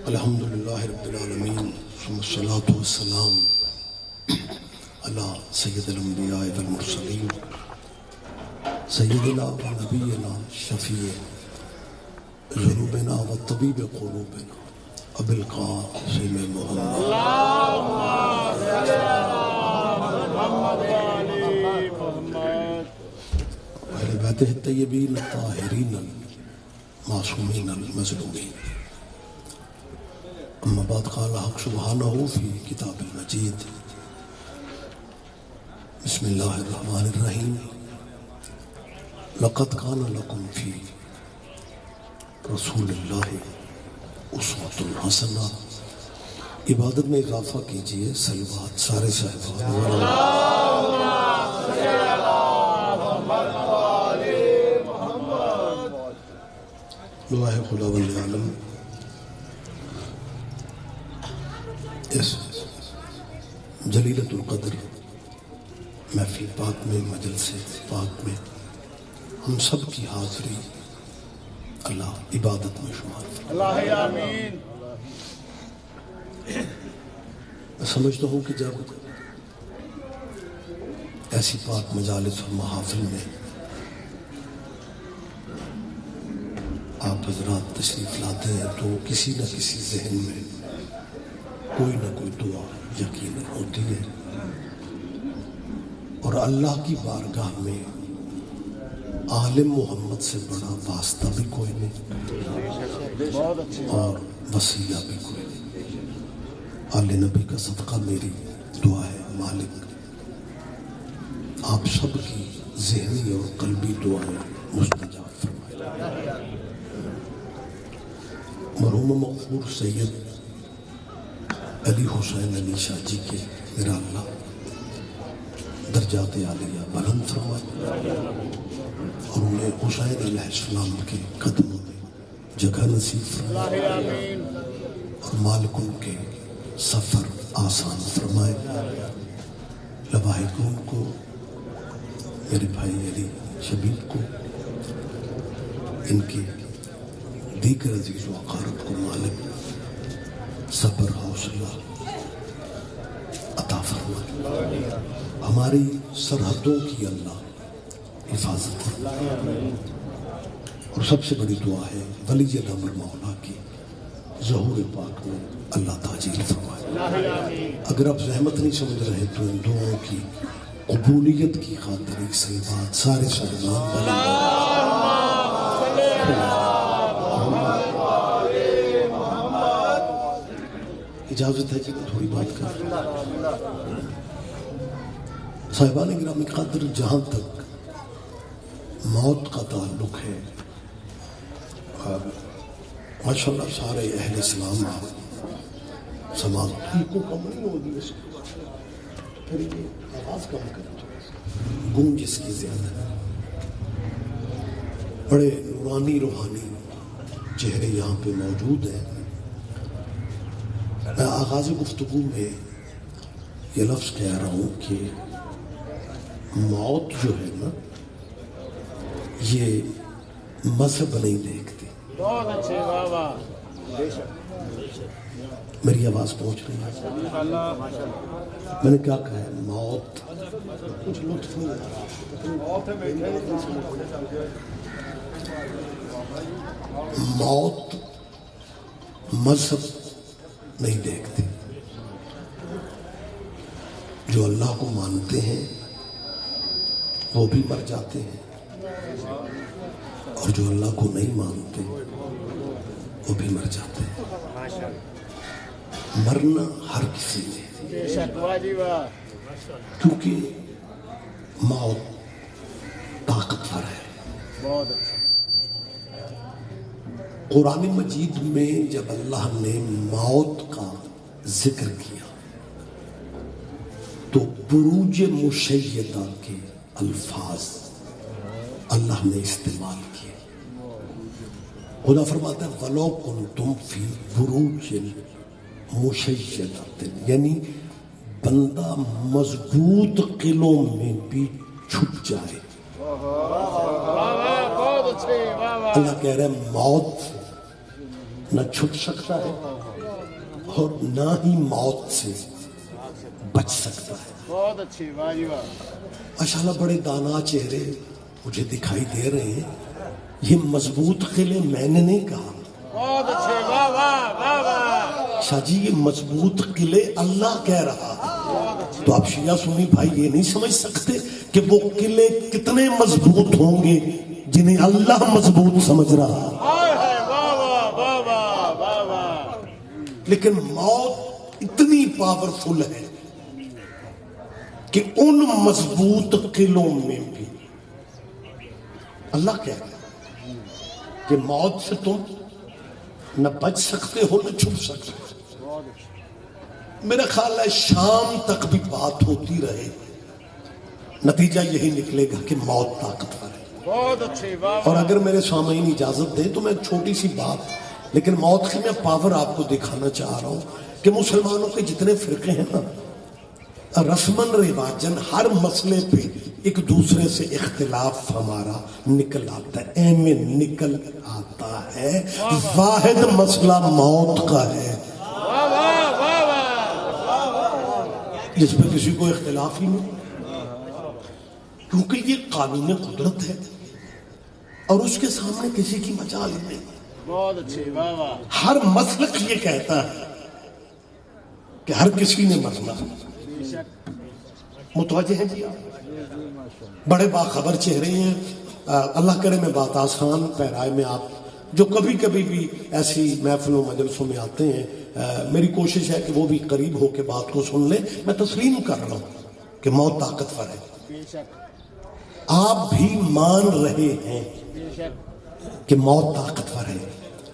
الحمد للہ رب العالمین ثم الصلاة والسلام علی سید الانبیاء والمرسلین سیدنا و نبینا شفیع ذنوبنا و طبیب قلوبنا ابی القاسم محمد اہل بیتہ الطیبین الطاہرین المعصومین المظلومین. اما بعد قال حق سبحانہ فی کتاب المجید بسم اللہ الرحمن الرحیم لقد کان لکم فی رسول اللہ اسوۃ حسنہ. عبادت میں اضافہ کیجئے صلوات سارے صاحبان دعا ہے خدا ولی عالم اس جلیلۃ القدر محفل پاک میں مجلس پاک میں ہم سب کی حاضری اللہ عبادت میں شمار فرمائے. اللہ آمین. میں سمجھتا ہوں کہ جب ایسی پاک مجالس اور محافل میں آپ حضرات تشریف لاتے ہیں تو کسی نہ کسی ذہن میں کوئی نہ کوئی دعا یقیناً ہوتی ہے، اور اللہ کی بارگاہ میں عالم محمد سے بڑا واسطہ بھی کوئی نہیں اور وسیلہ بھی کوئی نہیں. آل نبی کا صدقہ میری دعا ہے مالک آپ سب کی ذہنی اور قلبی دعائیں مستجاب فرمائے. مرحوم مغفور سید علی حسین علی شاہ جی کے میرا اللہ درجات عالیہ بلند فرمائے اور انہیں حسین علیہ السلام کے قدموں میں جگہ نصیب فرمائے اور مالک ان کے سفر آسان فرمائے. لواحقون کو میرے بھائی علی شبیب کو ان کے دیگر عزیز و اقارب کو مالک صبر حوصلہ عطا فرمائے. ہماری سرحدوں کی اللہ حفاظت فرمائے اور سب سے بڑی دعا ہے ولی الامر مولا کی ظہور پاک میں اللہ تاجیل فرمائے. اگر آپ زحمت نہیں سمجھ رہے تو ان دعاؤں کی قبولیت کی خاطر ایک صحیحات سارے صاحبان اجازت ہے کہ تھوڑی بات کر. صاحبان گرامی قدر جہاں تک موت کا تعلق ہے ماشاءاللہ سارے اہل اسلام آپ سماعت کو کم نہیں ہوگی اس پھر یہ آواز کم کریں گونج جس کی زیادہ ہے. بڑے نورانی روحانی چہرے یہاں پہ موجود ہیں. میں آغاز گفتگو میں یہ لفظ کہہ رہا ہوں کہ موت جو ہے نا یہ مذہب نہیں دیکھتی. بہت اچھے بابا. میری آواز پہنچ رہی ہے؟ میں نے کیا کہا ہے موت کچھ لطف نہیں موت مذہب نہیں دیکھتے. جو اللہ کو مانتے ہیں وہ بھی مر جاتے ہیں اور جو اللہ کو نہیں مانتے وہ بھی مر جاتے ہیں. مرنا ہر کسی نے کیونکہ موت طاقتور ہے. قرآن مجید میں جب اللہ نے موت کا ذکر کیا تو بروج مشیدہ کے الفاظ اللہ نے استعمال کیے. خدا فرماتا ہے وَلَوْ كُنْتُمْ فِي بُرُوجٍ مُشَيَّدَةٍ، یعنی بندہ مضبوط قلعوں میں بھی چھپ جائے. اللہ کہہ رہے ہیں موت نہ چھپ سکتا ہے اور نہ ہی موت سے بچ سکتا ہے. بہت اچھی، واہ جی واہ. ماشاءاللہ بڑے دانا چہرے مجھے دکھائی دے رہے ہیں. یہ مضبوط قلعے میں نے نہیں کہا. بہت اچھے، واہ واہ واہ واہ. شاہ جی یہ مضبوط قلعے اللہ کہہ رہا ہے. تو آپ شیعہ سنی بھائی یہ نہیں سمجھ سکتے کہ وہ قلعے کتنے مضبوط ہوں گے جنہیں اللہ مضبوط سمجھ رہا ہے. واہ واہ واہ واہ واہ واہ. لیکن موت اتنی پاورفل ہے کہ ان مضبوط قلعوں میں بھی اللہ کہہ رہا ہے کہ موت سے تم نہ بچ سکتے ہو نہ چھپ سکتے ہو. میرا خیال ہے شام تک بھی بات ہوتی رہے نتیجہ یہی نکلے گا کہ موت طاقتور ہے. بہت اچھے، واہ. اور اگر میرے سامعین اجازت دیں تو میں ایک چھوٹی سی بات لیکن موت کی میں پاور آپ کو دکھانا چاہ رہا ہوں کہ مسلمانوں کے جتنے فرقے ہیں نا رسمن رواجن ہر مسئلے پہ ایک دوسرے سے اختلاف ہمارا نکل آتا ہے. اے میں نکل آتا ہے. واحد مسئلہ موت کا ہے جس پہ کسی کو اختلاف ہی نہیں کیونکہ یہ قانون قدرت ہے اور اس کے سامنے کسی کی مجال نہیں. بہت اچھے، واہ واہ. ہر مسلک یہ کہتا ہے کہ ہر کسی نے مرنا. متوجہ ہیں جی آپ؟ بڑے باخبر چہرے ہیں. اللہ کرے میں بات آسان پیرائے میں آپ جو کبھی کبھی بھی ایسی محفلوں مجلسوں میں آتے ہیں میری کوشش ہے کہ وہ بھی قریب ہو کے بات کو سن لیں. میں تسلیم کر رہا ہوں کہ موت طاقتور ہے. آپ بھی مان رہے ہیں کہ موت طاقتور ہے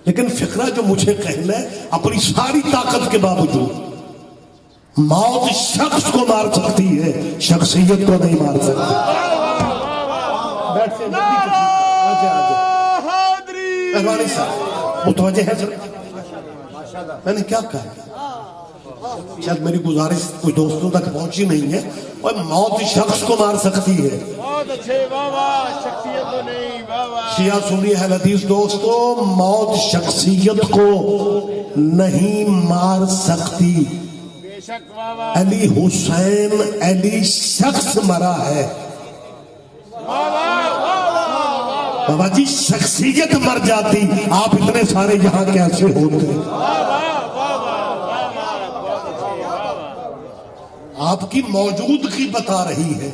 لیکن فقرہ جو مجھے کہنا ہے اپنی ساری طاقت کے باوجود موت شخص کو مار سکتی ہے شخصیت کو نہیں مار سکتی. مہربانی صاحب متوجہ ہے سر میں نے کیا کہا؟ شاید میری گزارش کچھ دوستوں تک پہنچی نہیں ہے. اور موت شخص کو مار سکتی ہے. بہت اچھے، واہ واہ. شخصیت تو نہیں، واہ واہ. شیعہ سنی اہل حدیث دوستو موت شخصیت کو نہیں مار سکتی. بے شک، واہ واہ. علی حسین علی شخص مرا ہے. بابا جی شخصیت مر جاتی آپ اتنے سارے یہاں کیسے ہوتے؟ آپ کی موجودگی بتا رہی ہے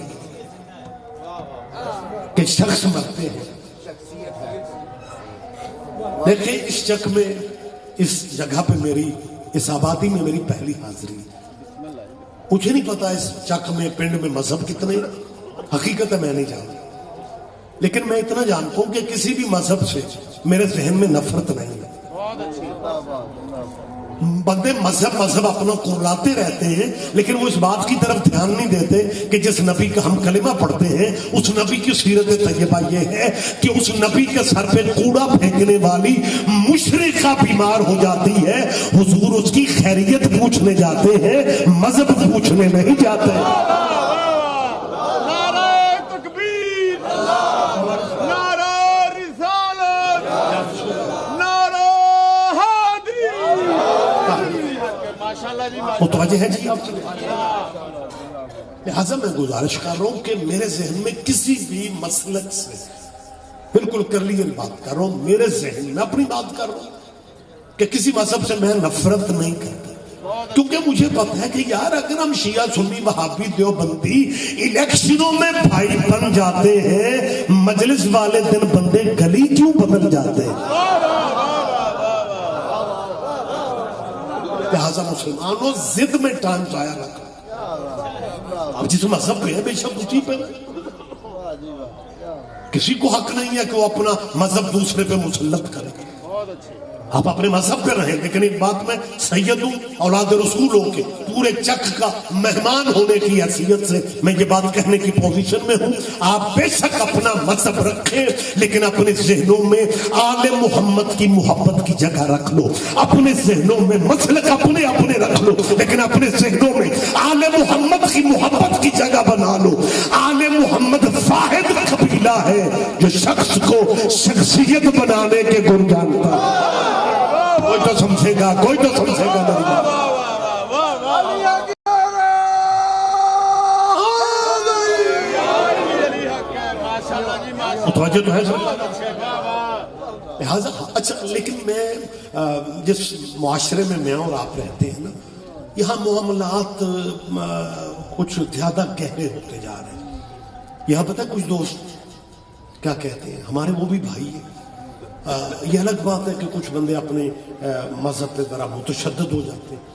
کہ شخص مرتے ہیں. دیکھیں اس چک میں اس جگہ پہ میری اس آبادی میں میری پہلی حاضری. مجھے نہیں پتا اس چک میں پنڈ میں مذہب کتنے حقیقت ہے میں نہیں جانتا لیکن میں اتنا جانتا ہوں کہ کسی بھی مذہب سے میرے ذہن میں نفرت نہیں ہے. بندے مذہب اپنا قرلاتے رہتے ہیں لیکن وہ اس بات کی طرف دھیان نہیں دیتے کہ جس نبی کا ہم کلمہ پڑھتے ہیں اس نبی کی سیرت طیبہ یہ ہے کہ اس نبی کے سر پہ کوڑا پھینکنے والی مشرکہ بیمار ہو جاتی ہے حضور اس کی خیریت پوچھنے جاتے ہیں مذہب پوچھنے نہیں جاتے. متوجہ ہے جی آپ؟ لہذا میں گزارش کر رہا ہوں کہ میرے ذہن میں کسی بھی مسلک سے بالکل کلیئر بات کر رہا ہوں میرے ذہن میں اپنی بات کر رہا ہوں کہ کسی مذہب سے میں نفرت نہیں کرتا کیونکہ مجھے پتا ہے کہ یار اگر ہم شیعہ سنی وہابی دیوبندی الیکشنوں میں بھائی بن جاتے ہیں مجلس والے دن بندے گلی کیوں بدل جاتے ہیں؟ لہذا مسلمانوں ضد میں ٹائم ضائع رکھا. اب جس مذہب پہ ہے بے شک اسی پہ کسی کو حق نہیں ہے کہ وہ اپنا مذہب دوسرے پہ مسلط کرے. آپ اپنے مذہب پہ رہیں لیکن ایک بات میں سید ہوں اولاد رسول ہو کے پورے چک کا مہمان ہونے کی حیثیت سے میں یہ بات کہنے کی پوزیشن میں ہوں آپ بے شک اپنا مذہب رکھیں لیکن اپنے ذہنوں میں آل محمد کی محبت کی جگہ رکھ لو. اپنے ذہنوں میں مسلک اپنے اپنے رکھ لو لیکن اپنے ذہنوں میں آل محمد کی محبت کی جگہ بنا لو. آل محمد واحد قبیلہ ہے جو شخص کو شخصیت بنانے کے گن جانتا ہے. کوئی تو سمجھے گا میری بات. متوجہ تو ہے سر. لہٰذا اچھا، لیکن میں جس معاشرے میں میں اور آپ رہتے ہیں نا، یہاں معاملات کچھ زیادہ گہرے ہوتے جا رہے ہیں. یہاں پتہ کچھ دوست کیا کہتے ہیں، ہمارے وہ بھی بھائی ہیں. یہ الگ بات ہے کہ کچھ بندے اپنے مذہب پہ ذرا متشدد ہو جاتے ہیں،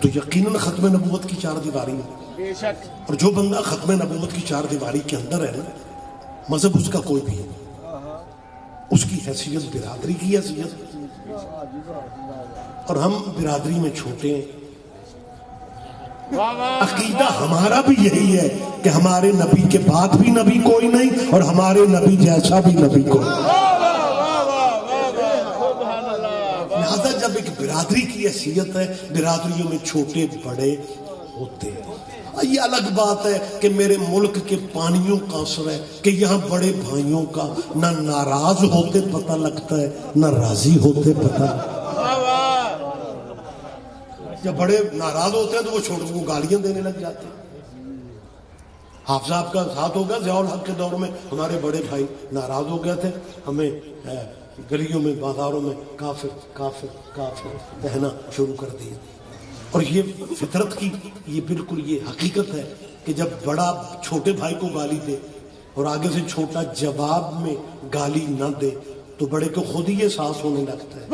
تو یقیناً ختم نبوت کی چار دیواری میں، اور جو بندہ ختم نبوت کی چار دیواری کے اندر ہے نا، مذہب اس کا کوئی بھی ہے، اس کی حیثیت برادری کی حیثیت، اور ہم برادری میں چھوٹے ہیں. عقیدہ ہمارا بھی یہی ہے کہ ہمارے نبی کے بعد بھی نبی کوئی نہیں، اور ہمارے نبی جیسا بھی نبی کوئی نہیں. لہذا جب ایک برادری کی حیثیت ہے، برادریوں میں چھوٹے بڑے ہوتے ہیں. یہ الگ بات ہے کہ میرے ملک کے پانیوں کا اثر ہے کہ یہاں بڑے بھائیوں کا نہ ناراض ہوتے پتہ لگتا ہے، نہ راضی ہوتے پتہ لگتا ہے. جب بڑے ناراض ہوتے ہیں تو وہ چھوٹوں کو گالیاں دینے لگ جاتے ہیں. حافظ صاحب کا ساتھ ہوگا ضیاء الحق کے دور میں، ہمارے بڑے بھائی ناراض ہو گئے تھے، ہمیں گلیوں میں بازاروں میں کافر کافر کافر کہنا شروع کر دیا. اور یہ فطرت کی یہ بالکل یہ حقیقت ہے کہ جب بڑا چھوٹے بھائی کو گالی دے اور آگے سے چھوٹا جواب میں گالی نہ دے تو بڑے کو خود ہی یہ احساس ہونے لگتا ہے.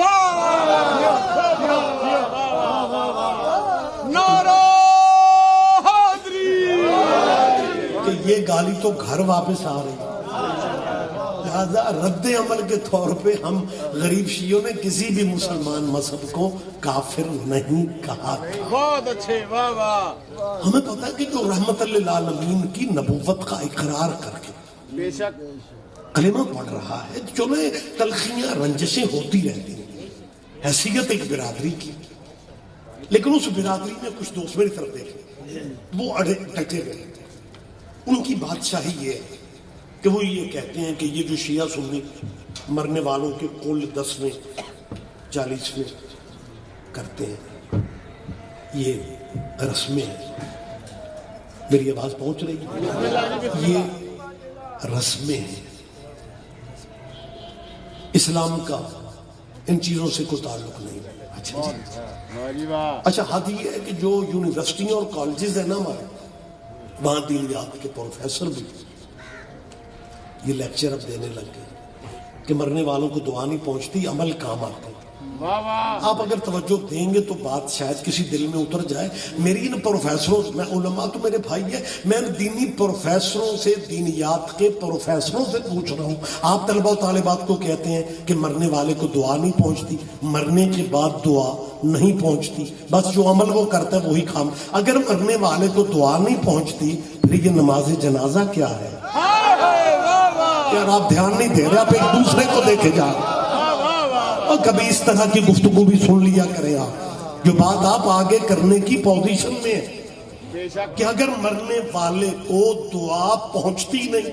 کہ یہ گالی تو گھر واپس آ رہی ہے. لہذا رد عمل کے طور پہ ہم غریب شیعوں نے کسی بھی مسلمان مذہب کو کافر نہیں کہا. بہت اچھے، واہ واہ. ہمیں پتا ہے کہ جو رحمت للعالمین کی نبوت کا اقرار کر کے بے شک کلمہ پڑھ رہا ہے، چلو تلخیاں رنجشیں ہوتی رہتی ہیں، حیثیت ایک برادری کی، لیکن اس برادری میں کچھ دوست میری طرف دیکھیں، وہ اڑے ڈٹے ہوئے. ان کی بادشاہی یہ ہے کہ وہ یہ کہتے ہیں کہ یہ جو شیعہ سنی مرنے والوں کے کل 10ویں 40ویں کرتے ہیں، یہ رسمیں ہیں. میری آواز پہنچ رہی ہے؟ یہ رسمیں ہیں. اسلام کا ان چیزوں سے کوئی تعلق نہیں ہے. اچھا حد یہ ہے کہ جو یونیورسٹیاں اور کالجز ہیں نا ہمارے، وہاں دینیات کے پروفیسر بھی یہ لیکچر اب دینے لگ گئے کہ مرنے والوں کو دعا نہیں پہنچتی، عمل کام آتے. آپ اگر توجہ دیں گے تو بات شاید کسی دل میں اتر جائے. میری ان پروفیسروں، میں علماء تو میرے بھائی ہیں، میں ان دینی پروفیسروں سے، دینیات کے پروفیسروں سے پوچھ رہا ہوں، آپ طلبہ و طالبات کو کہتے ہیں کہ مرنے والے کو دعا نہیں پہنچتی، مرنے کے بعد دعا نہیں پہنچتی، بس جو عمل وہ کرتا ہے وہی کام. اگر مرنے والے کو دعا نہیں پہنچتی پھر یہ نماز جنازہ کیا ہے؟ یار آپ دھیان نہیں دے رہے، آپ ایک دوسرے کو دیکھے جا رہے. اور کبھی اس طرح کی گفتگو بھی سن لیا کریں آپ، جو بات آپ آگے کرنے کی پوزیشن میں ہے کہ اگر مرنے والے کو دعا پہنچتی نہیں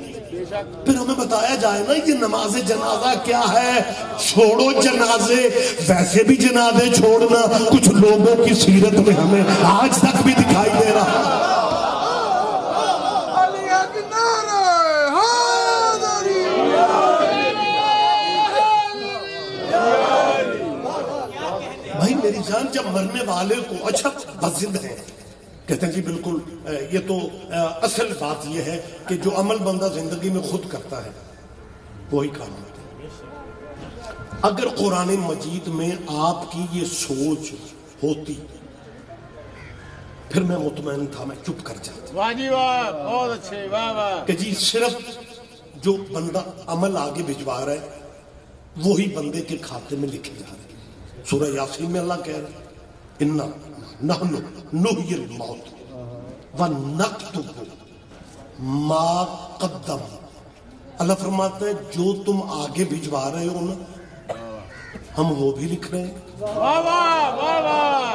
پھر ہمیں بتایا جائے نا یہ نماز جنازہ کیا ہے. چھوڑو جنازے، ویسے بھی جنازے چھوڑنا کچھ لوگوں کی سیرت میں ہمیں آج تک بھی دکھائی دے رہا. بھائی میری جان، جب مرنے والے کو اچھا بزد ہے کہتے ہیں جی بالکل، یہ تو اصل بات یہ ہے کہ جو عمل بندہ زندگی میں خود کرتا ہے وہی کام ہوتا ہے. اگر قرآن مجید میں آپ کی یہ سوچ ہوتی پھر میں مطمئن تھا، میں چپ کر جاتا. واہ جی واہ، بہت اچھے، واہ واہ. کہ جی صرف جو بندہ عمل آگے بھجوا رہا ہے وہی بندے کے کھاتے میں لکھے جا رہے ہیں. سورہ یاسین میں اللہ کہہ رہا ہے اِنَّا نَحْنُ نُحْيِي الْمَوْتَ وَنَكْتُبُ مَا قَدَّمُوا. اللہ فرماتا ہے جو تم آگے بھجوا رہے ہو نا ہم وہ بھی لکھ رہے ہیں. واہ واہ واہ واہ.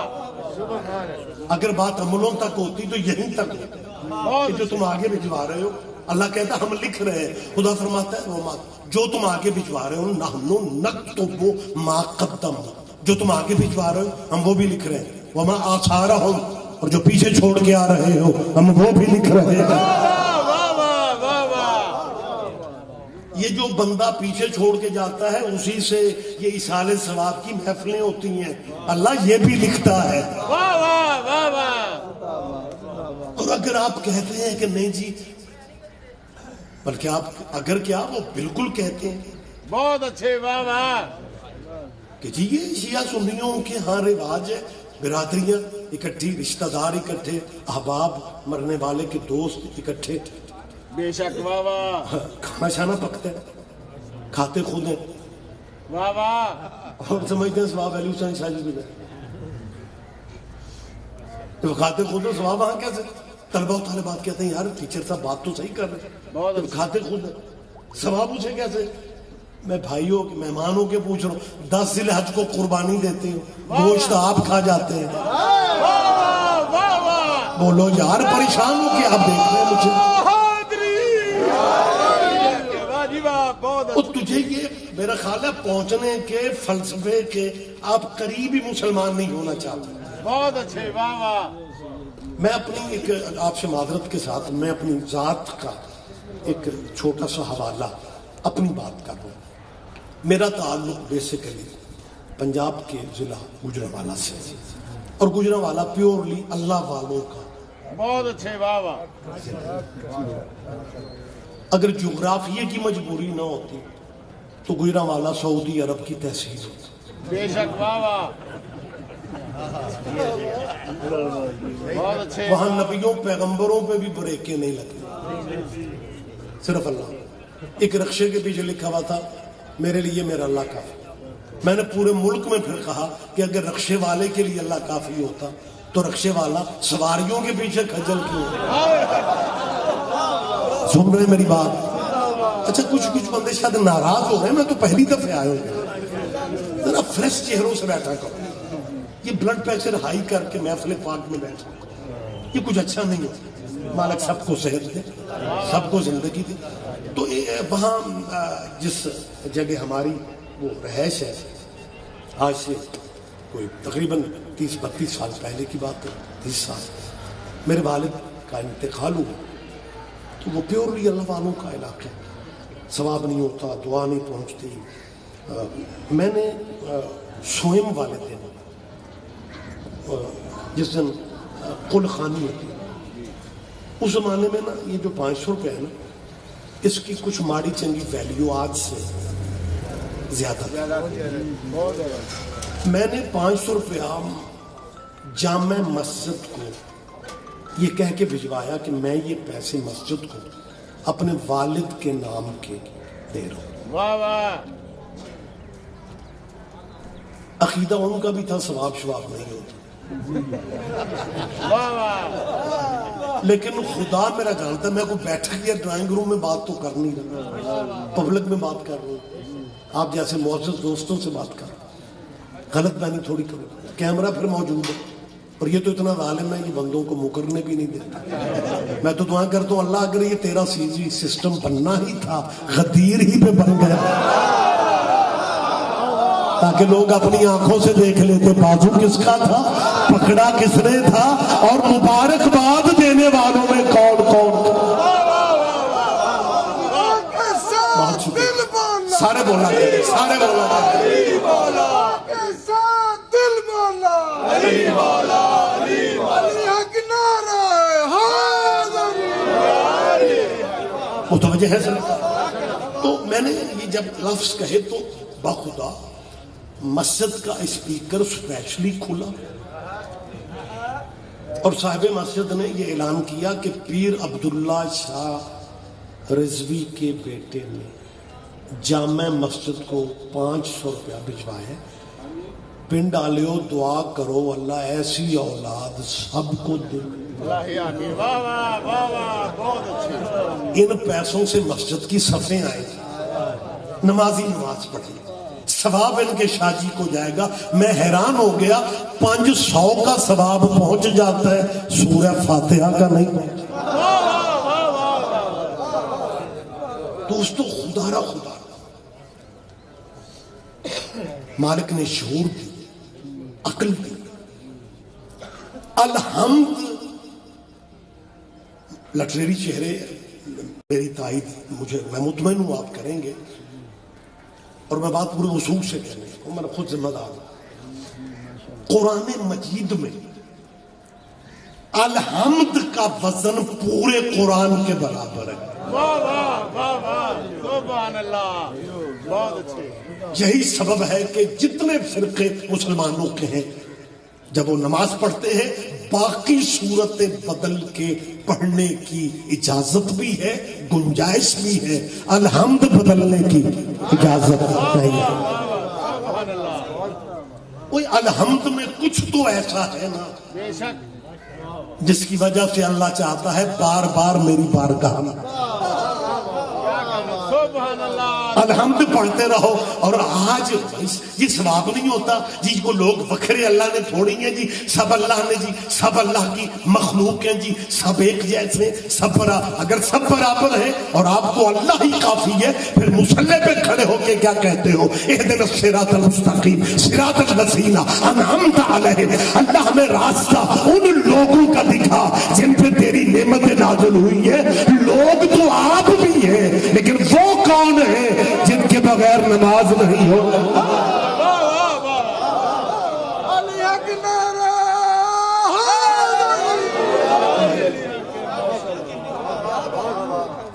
اگر بات عملوں تک ہوتی تو یہیں تک ہوتی کہ جو تم آگے بھجوا رہے ہو اللہ کہتا ہے ہم لکھ رہے ہیں. خدا فرماتا ہے وہ جو تم آگے بھجوا رہے ہو نحنو نکتب ما قدم، جو تم آگے بھجوا رہے ہو ہم وہ بھی لکھ رہے ہیں. وما آثارہم، اور جو پیچھے چھوڑ کے آ رہے ہو ہم وہ بھی لکھ رہے ہیں. یہ جو بندہ پیچھے چھوڑ کے جاتا ہے اسی سے یہ ایصال ثواب کی محفلیں ہوتی ہیں. اللہ یہ بھی لکھتا ہے. اور اگر آپ کہتے ہیں کہ نہیں جی، بلکہ آپ اگر کیا وہ بالکل کہتے ہیں بہت اچھے، واہ واہ، کہ جی یہ شیعہ سنیوں کے ہاں رواج ہے، برادریاں اکٹھی، رشتہ دار اکٹھے، احباب مرنے والے کے دوست اکٹھے، بے شک، واہ واہ، کھانا شانا پکتا ہے، کھاتے خود ہیں، واہ واہ، اور سمجھتے ہیں ثواب ویلیو سائنس شاہی بھی ہے. جب کھاتے خود ہیں ثواب وہاں کیسے؟ طلبہ و طالبات کہتے ہیں یار ٹیچر صاحب بات تو صحیح کر رہے ہیں، جب کھاتے خود ہیں ثواب اسے کیسے؟ میں بھائیوں کے مہمانوں کے پوچھ رہا ہوں، 10 ذی الحج کو قربانی دیتے ہو، گوشت آپ کھا جاتے ہیں. بولو یار پریشان ہو کہ آپ دیکھ رہے ہیں مجھے. تجھے یہ میرا خیال ہے پہنچنے کے فلسفے کے آپ قریبی مسلمان نہیں ہونا چاہتے. بہت اچھے، واہ واہ. میں اپنی ایک آپ سے معذرت کے ساتھ میں اپنی ذات کا ایک چھوٹا سا حوالہ اپنی بات کر رہا ہوں. میرا تعلق بیسیکلی پنجاب کے ضلع گجرانوالہ سے، اور گجرانوالہ پیورلی اللہ والوں کا. بہت اچھے، واہ واہ. اگر جغرافیے کی مجبوری نہ ہوتی تو گجرانوالہ سعودی عرب کی تحصیل ہوتی. بے شک، واہ واہ، بہت اچھے. وہاں نبیوں پیغمبروں پہ بھی بریکیں نہیں لگتی، صرف اللہ. ایک رقشے کے پیچھے لکھا ہوا تھا میرے لیے میرا اللہ کافی. میں نے پورے ملک میں پھر کہا کہ اگر رقشے والے کے لیے اللہ کافی ہوتا تو رقشے والا سواریوں کے پیچھے کھجل کیوں؟ سن رہے میری بات؟ اچھا کچھ بندے شاید ناراض ہو رہے ہیں، میں تو پہلی دفعہ آیا ہوں، ذرا فریش چہروں سے بیٹھا کرو. یہ بلڈ پریشر ہائی کر کے محفل پاک میں بیٹھا یہ کچھ اچھا نہیں ہے. مالک سب کو صحت دے، سب کو زندگی دے. تو وہاں جس جگہ ہماری وہ رہائش ہے، آج سے کوئی تقریباً 30-32 سال پہلے کی بات ہے، 30 سال میرے والد کا انتقال ہوا. تو وہ پیورلی اللہ والوں کا علاقہ ہے، ثواب نہیں ہوتا، دعا نہیں پہنچتی. میں نے سوئم والے دن جس دن قل خانی ہوتی ہے، اس زمانے میں نا یہ جو 500 روپے ہے نا، اس کی کچھ ماڑی چنگی ویلیو آج سے زیادہ تھی. میں نے 500 روپیہ جامع مسجد کو یہ کہہ کے بھجوایا کہ میں یہ پیسے مسجد کو اپنے والد کے نام کے دے رہا ہوں. واہ واہ. عقیدہ ان کا بھی تھا ثواب شواب نہیں ہوتا، لیکن خدا میرا جانتا ہے میں کو بیٹھ کے ڈرائنگ روم میں بات تو کر نہیں رہا، پبلک میں بات کر رہا ہوں، آپ جیسے معزز دوستوں سے بات کر رہا ہوں. غلط بانی تھوڑی کرو. کیمرہ پھر موجود ہے اور یہ تو اتنا ظالم ہے یہ بندوں کو مکرنے بھی نہیں دیتا. میں تو دعا کرتا ہوں اللہ اگر یہ تیرا CG سسٹم بننا ہی تھا غدیر ہی پہ بن گیا تاکہ لوگ اپنی آنکھوں سے دیکھ لیتے بازو کس کا تھا، پکڑا کس نے تھا، اور مبارکباد دینے والوں میں کون کون. بہت شکریہ. سارے بولا کریں، سارے بولا کریں. متوجہ ہے سر؟ تو میں نے یہ جب لفظ کہے تو بخدا مسجد کا اسپیکر اسپیشلی کھلا اور صاحب مسجد نے یہ اعلان کیا کہ پیر عبداللہ شاہ رضوی کے بیٹے نے جامع مسجد کو 500 روپیہ بھجوایا. پنڈ آلیو دعا کرو اللہ ایسی اولاد سب کو دے. ان پیسوں سے مسجد کی صفیں آئیں گی، نمازی نماز پڑھیں، ثواب ان کے شاجی کو جائے گا. میں حیران ہو گیا 500 کا ثواب پہنچ جاتا ہے، سورہ فاتحہ کا نہیں پہنچ. دوستو خدا را خدا مالک نے شعور دی، عقل دی، الحمد لٹریری چہرے میری تائید میں مطمئن ہوں آپ کریں گے، اور میں بات پورے اصول سے کرنے ہوں، میں خود ذمہ دار ہوں۔ قرآن مجید میں الحمد کا وزن پورے قرآن کے برابر ہے۔ واہ واہ واہ واہ سبحان اللہ، بہت اچھے۔ یہی سبب ہے کہ جتنے فرقے مسلمانوں کے ہیں جب وہ نماز پڑھتے ہیں باقی صورتیں بدل کے پڑھنے کی اجازت بھی ہے، گنجائش بھی ہے، الحمد بدلنے کی اجازت نہیں ہے۔ کوئی الحمد میں کچھ تو ایسا ہے نا بے شک، جس کی وجہ سے اللہ چاہتا ہے بار بار میری بارگاہ میں سبحان اللہ، الحمد پڑھتے رہو۔ اور آج یہ ثواب نہیں ہوتا جی کو لوگ وکھرے اللہ نے تھوڑی ہیں جی، سب اللہ نے جی، سب اللہ کی مخلوق ہیں جی، سب ایک جیسے، سب اگر سب برابر ہیں اور آپ کو اللہ ہی کافی ہے، پھر مصلی پہ کھڑے ہو کے کیا کہتے ہو؟ اہدنا الصراط المستقیم صراط الذین انعمت علیہم، اللہ ہمیں راستہ ان لوگوں کا دکھا جن پہ تیری نعمتیں نازل ہوئی ہے۔ لوگ تو آپ بھی ہیں لیکن وہ کون ہے جن کے بغیر نماز نہیں ہو؟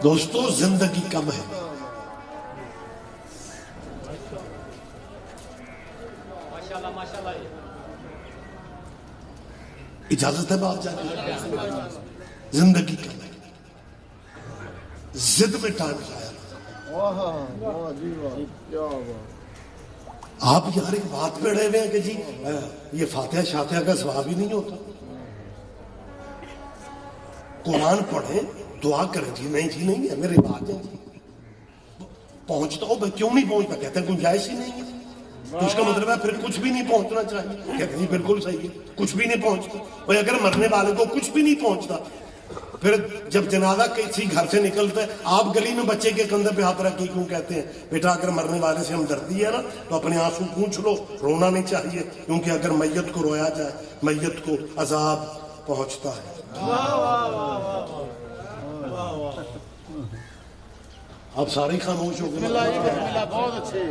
دوستو زندگی کم ہے، اجازت ہے بات جانے زندگی کم ہے، ضد میں ٹائم ضائع۔ آپ یار ایک بات پہ اڑے ہوئے ہیں کہ جی یہ فاتحہ شاتحہ کا ثواب ہی نہیں ہوتا، قرآن پڑھیں دعا کریں جی، نہیں جی نہیں ہے میرے بات ہے جی، پہنچتا ہو کیوں نہیں پہنچتا؟ کہتے ہیں گنجائش ہی نہیں ہے، تو اس کا مطلب ہے پھر کچھ بھی نہیں پہنچنا چاہیے۔ کہتے ہیں بالکل صحیح ہے، کچھ بھی نہیں پہنچتا۔ بھائی اگر مرنے والے کو کچھ بھی نہیں پہنچتا، پھر جب جنازہ کسی گھر سے نکلتا ہے آپ گلی میں بچے کے کندھے پہ ہاتھ رکھ کے کیوں کہتے ہیں بیٹا اگر مرنے والے سے ہمدردی ہے نا تو اپنے آنسو پوچھ لو، رونا نہیں چاہیے، کیونکہ اگر میت کو رویا جائے میت کو عذاب پہنچتا ہے۔ آپ سارے خاموش ہو گئے۔ بہت اچھے۔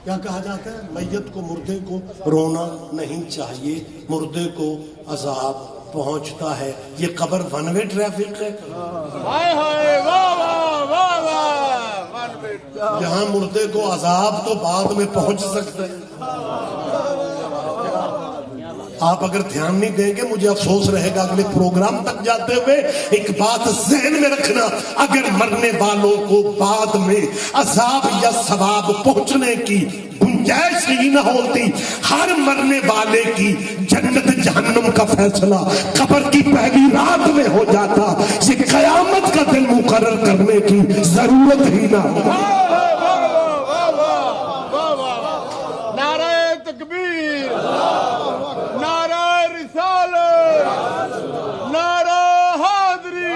کیا کہا جاتا ہے؟ میت کو مردے کو رونا نہیں چاہیے، مردے کو عذاب پہنچتا ہے۔ یہ قبر ون وے ٹریفک ہے، ہائے ہائے واہ واہ واہ واہ، یہاں مردے کو عذاب تو بعد میں پہنچ سکتا ہے۔ آپ اگر دھیان نہیں دیں گے مجھے افسوس رہے گا اگلے پروگرام تک جاتے ہوئے۔ ایک بات ذہن میں رکھنا، اگر مرنے والوں کو بعد میں عذاب یا ثواب پہنچنے کی گنجائش ہی نہ ہوتی، ہر مرنے والے کی جنت جہنم کا فیصلہ قبر کی پہلی رات میں ہو جاتا، یہ قیامت کا دن مقرر کرنے کی ضرورت ہی نہ ہوتی۔ نعرہ تکبیر، نعرہ رسالت، نعرہ حاضری،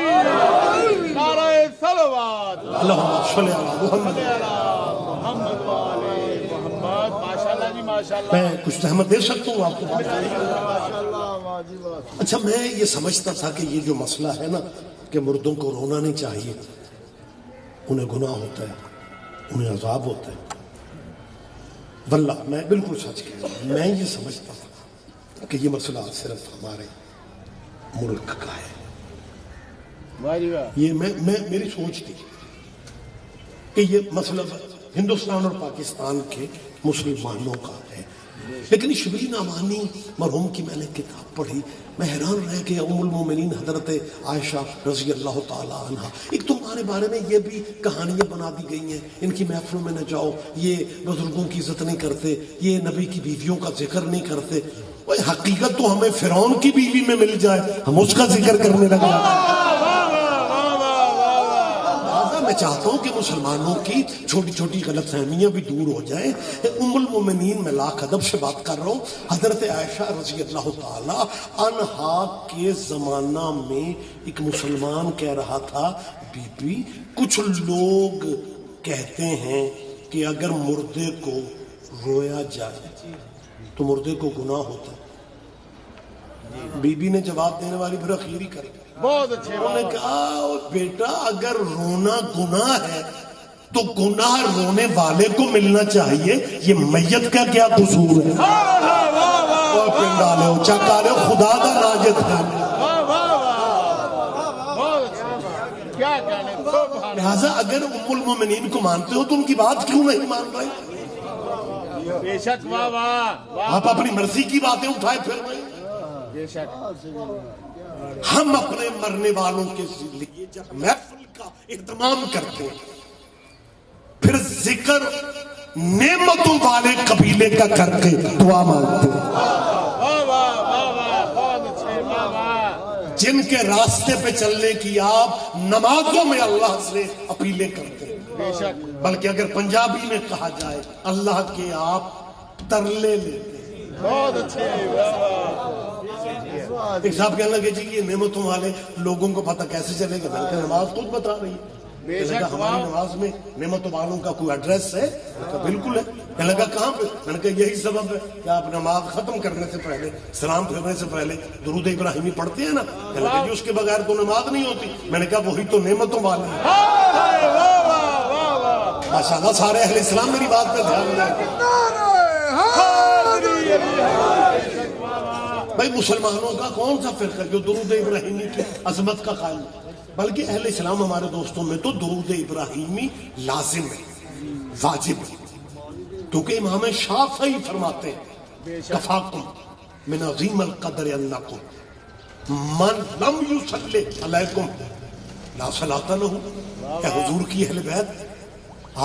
نعرہ صلوات، اللہم صلی علی محمد۔ محمد والے محمد۔ ماشاءاللہ جی ماشاءاللہ۔ میں کچھ تہمت دے سکتا ہوں آپ کو؟ اچھا میں یہ سمجھتا تھا کہ یہ جو مسئلہ ہے نا کہ مردوں کو رونا نہیں چاہیے، انہیں گناہ ہوتا ہے، انہیں عذاب ہوتا ہے، واللہ میں بالکل سچ کہہ رہا ہوں، میں یہ سمجھتا تھا کہ یہ مسئلہ صرف ہمارے ملک کا ہے۔ یہ میری سوچ تھی کہ یہ مسئلہ ہندوستان اور پاکستان کے مسلمانوں کا ہے، لیکن شبلی نعمانی مرحوم کی میں نے کتاب پڑھی، میں حیران رہ گیا۔ ام المومنین حضرت عائشہ رضی اللہ تعالی عنہ، ایک تمہارے بارے میں یہ بھی کہانیاں بنا دی گئی ہیں، ان کی محفلوں میں نہ جاؤ، یہ بزرگوں کی عزت نہیں کرتے، یہ نبی کی بیویوں کا ذکر نہیں کرتے۔ حقیقت تو ہمیں فرعون کی بیوی میں مل جائے ہم اس کا ذکر کرنے لگے۔ میں چاہتا ہوں کہ مسلمانوں کی چھوٹی چھوٹی غلط فہمیاں بھی دور ہو جائیں۔ ام المومنین میں لاکھ ادب سے بات کر رہا ہوں، حضرت عائشہ رضی اللہ تعالی عنہا کے زمانہ میں ایک مسلمان کہہ رہا تھا بی بی کچھ لوگ کہتے ہیں کہ اگر مردے کو رویا جائے تو مردے کو گناہ ہوتا ہے. بی بی نے جواب دینے والی پھر اخیری کر بہت اچھے انہوں نے کہا بیٹا اگر رونا گناہ ہے تو گناہ رونے والے کو ملنا چاہیے, یہ میت کا کیا قصور ہے؟ اور پنڈا لے ہو چکا لے خدا دا ناجت ہے. کیا کہنے. لہٰذا اگر ام المومنین کو مانتے ہو تو ان کی بات کیوں نہیں مان رہے؟ بے شک. واہ واہ. آپ اپنی مرضی کی باتیں اٹھائے پھر رہے. بے شک. ہم اپنے مرنے والوں کے لیے جب محفل کا اہتمام کرتے ہیں پھر ذکر نعمتوں والے قبیلے کا کر کے دعا مانگتے ہیں. جن کے راستے پہ چلنے کی آپ نمازوں میں اللہ سے اپیلیں کرتے ہیں. بلکہ اگر پنجابی میں کہا جائے اللہ کے آپ ترلے لیتے ہیں. بہت اچھے. ایک صاحب کہنے لگے جی یہ نعمتوں والے لوگوں کو پتہ کیسے چلے گا؟ میں نے کہا نماز خود بتا رہی ہے. ہماری نماز میں نعمتوں والوں کا کوئی ایڈریس ہے؟ بالکل ہے. کہنے لگا کہاں پہ؟ میں نے کہا یہی سبب ہے کہ آپ نماز ختم کرنے سے پہلے سلام پھیرنے سے پہلے درود ابراہیمی پڑھتے ہیں نا. کہنے لگا جی اس کے بغیر تو نماز نہیں ہوتی. میں نے کہا وہی تو نعمتوں والے ہیں. ماشاءاللہ سارے اہل اسلام میری بات پہ دھیان دیں. بھائی مسلمانوں کا کون سا فرقہ جو درود ابراہیمی کی عظمت کا قائل ہے؟ بلکہ اہل اسلام ہمارے دوستوں میں تو درود ابراہیمی لازم ہے, واجب ہے. کیونکہ امام شافعی فرماتے ہیں کفاکم من عظیم القدر انکم من لم یصلی علیکم لا صلاۃ لہ. اے حضور کی اہل بیت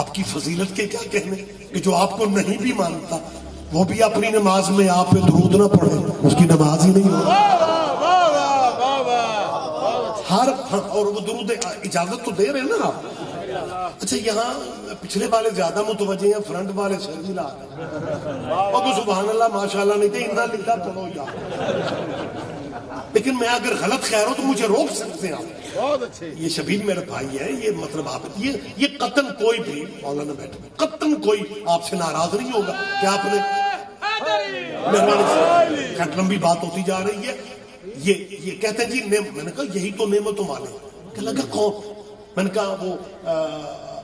آپ کی فضیلت کے کیا کہنے کہ جو آپ کو نہیں بھی مانتا وہ بھی اپنی نماز میں آپ پہ درود نہ پڑھے, اس کی نماز ہی نہیں ہوگی. ہر اور وہ درود اجازت تو دے رہے ہیں نا آپ. اچھا یہاں پچھلے والے زیادہ متوجہ ہیں, فرنٹ والے سر بھی لا اور تو سبحان اللہ ماشاءاللہ نہیں تھے اتنا لکھا پڑھو یار. لیکن میں اگر غلط خیر ہوں تو مجھے روک سکتے ہیں آپ. بہت اچھے. یہ شبیر میرے بھائی ہے, یہ مطلب آپ یہ قطن کوئی بھی مولانا بیٹھے قطن کوئی آپ سے ناراض نہیں ہوگا کہ آپ نے مہربانی. لمبی بات ہوتی جا رہی ہے. یہ کہتے ہیں جی میں نے کہا یہی تو نعمتوں والے. کہنے لگا کون؟ میں نے کہا وہ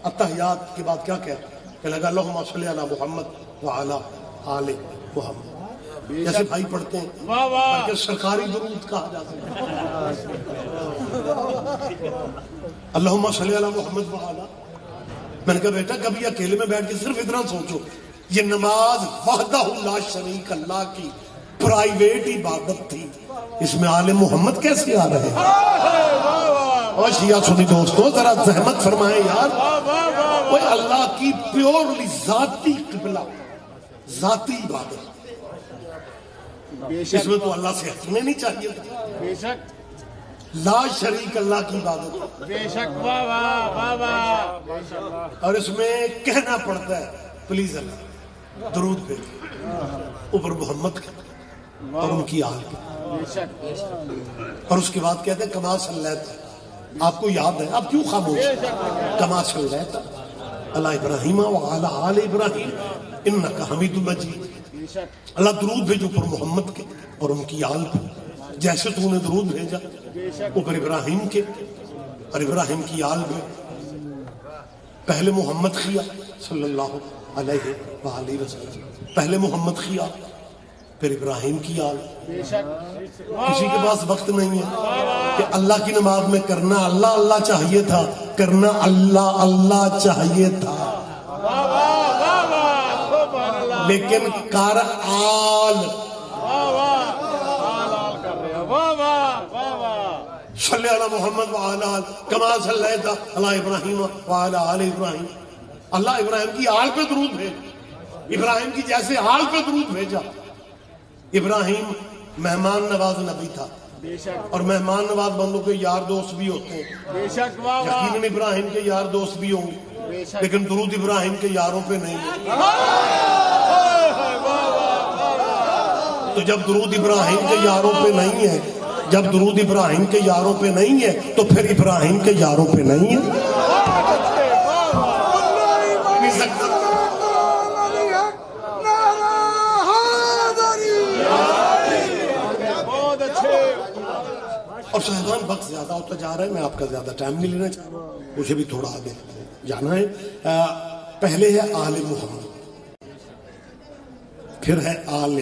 التحیات کے بعد کیا کہتے؟ کہنے لگا اللہم صلی علی محمد وعلی آل محمد. جیسے بھائی پڑھتے ہیں بلکہ سرکاری درود کہا جاتا ہے اللہم صلی علی محمد وعلی. میں نے کہا بیٹا کبھی اکیلے میں بیٹھ کے صرف اتنا سوچو یہ نماز وحدہ لا شریک اللہ کی پرائیویٹ عبادت تھی, اس میں آل محمد کیسے آ رہے ہیں؟ اور شیعہ سنی دوستو ذرا زحمت فرمائیں یار. وہ اللہ کی پیورلی ذاتی قبلہ ذاتی عبادت, اس میں تو اللہ سے ہٹنے نہیں چاہیے تھا. بے شک. لا شریک اللہ کی عبادت. بے شک. واہ واہ واہ. اور اس میں کہنا پڑتا ہے پلیز اللہ درود پہ اوپر محمد کا اور ان کی آل پہ, اور اس کے بعد کہتے ہیں کما صلیت. آپ کو یاد ہے آپ کیوں خاموش؟ کما صلیت علی ابراہیم وعلی آل ابراہیم انک حمید مجید. اللہ درود بھیجو اوپر محمد کے اور ان کی آل پہ جیسے تو نے درود بھیجا اوپر ابراہیم کے اور ابراہیم کی آل پہ. پہلے محمد خیا صلی اللہ علیہ وآلہ وسلم, پہلے محمد خیا پھر ابراہیم کی آل. کسی کے پاس وقت نہیں ہے کہ اللہ کی نماز میں کرنا اللہ اللہ چاہیے تھا, کرنا اللہ اللہ چاہیے تھا, لیکن کر آل. صلی علی محمد وعلی آل کما صلیت علی ابراہیم وعلی آل ابراہیم. اللہ ابراہیم کی آل پہ درود بھیج, ابراہیم کی جیسے آل پہ درود بھیجا. ابراہیم مہمان نواز نبی تھا اور مہمان نواز بندوں کے یار دوست بھی ہوتے ہیں. یقیناً ابراہیم کے یار دوست بھی ہوں گے لیکن درود ابراہیم کے یاروں پہ نہیں. تو جب درود ابراہیم کے یاروں پہ نہیں ہے جب درود ابراہیم کے یاروں پہ نہیں ہے تو پھر ابراہیم کے یاروں پہ نہیں ہے. نہیں سکتا. اور صاحبان وقت زیادہ ہوتا جا رہا ہے, میں آپ کا زیادہ ٹائم نہیں لینا چاہ رہا, مجھے بھی تھوڑا آگے جانا ہے. پہلے ہے آل محمد, پھر ہے آل,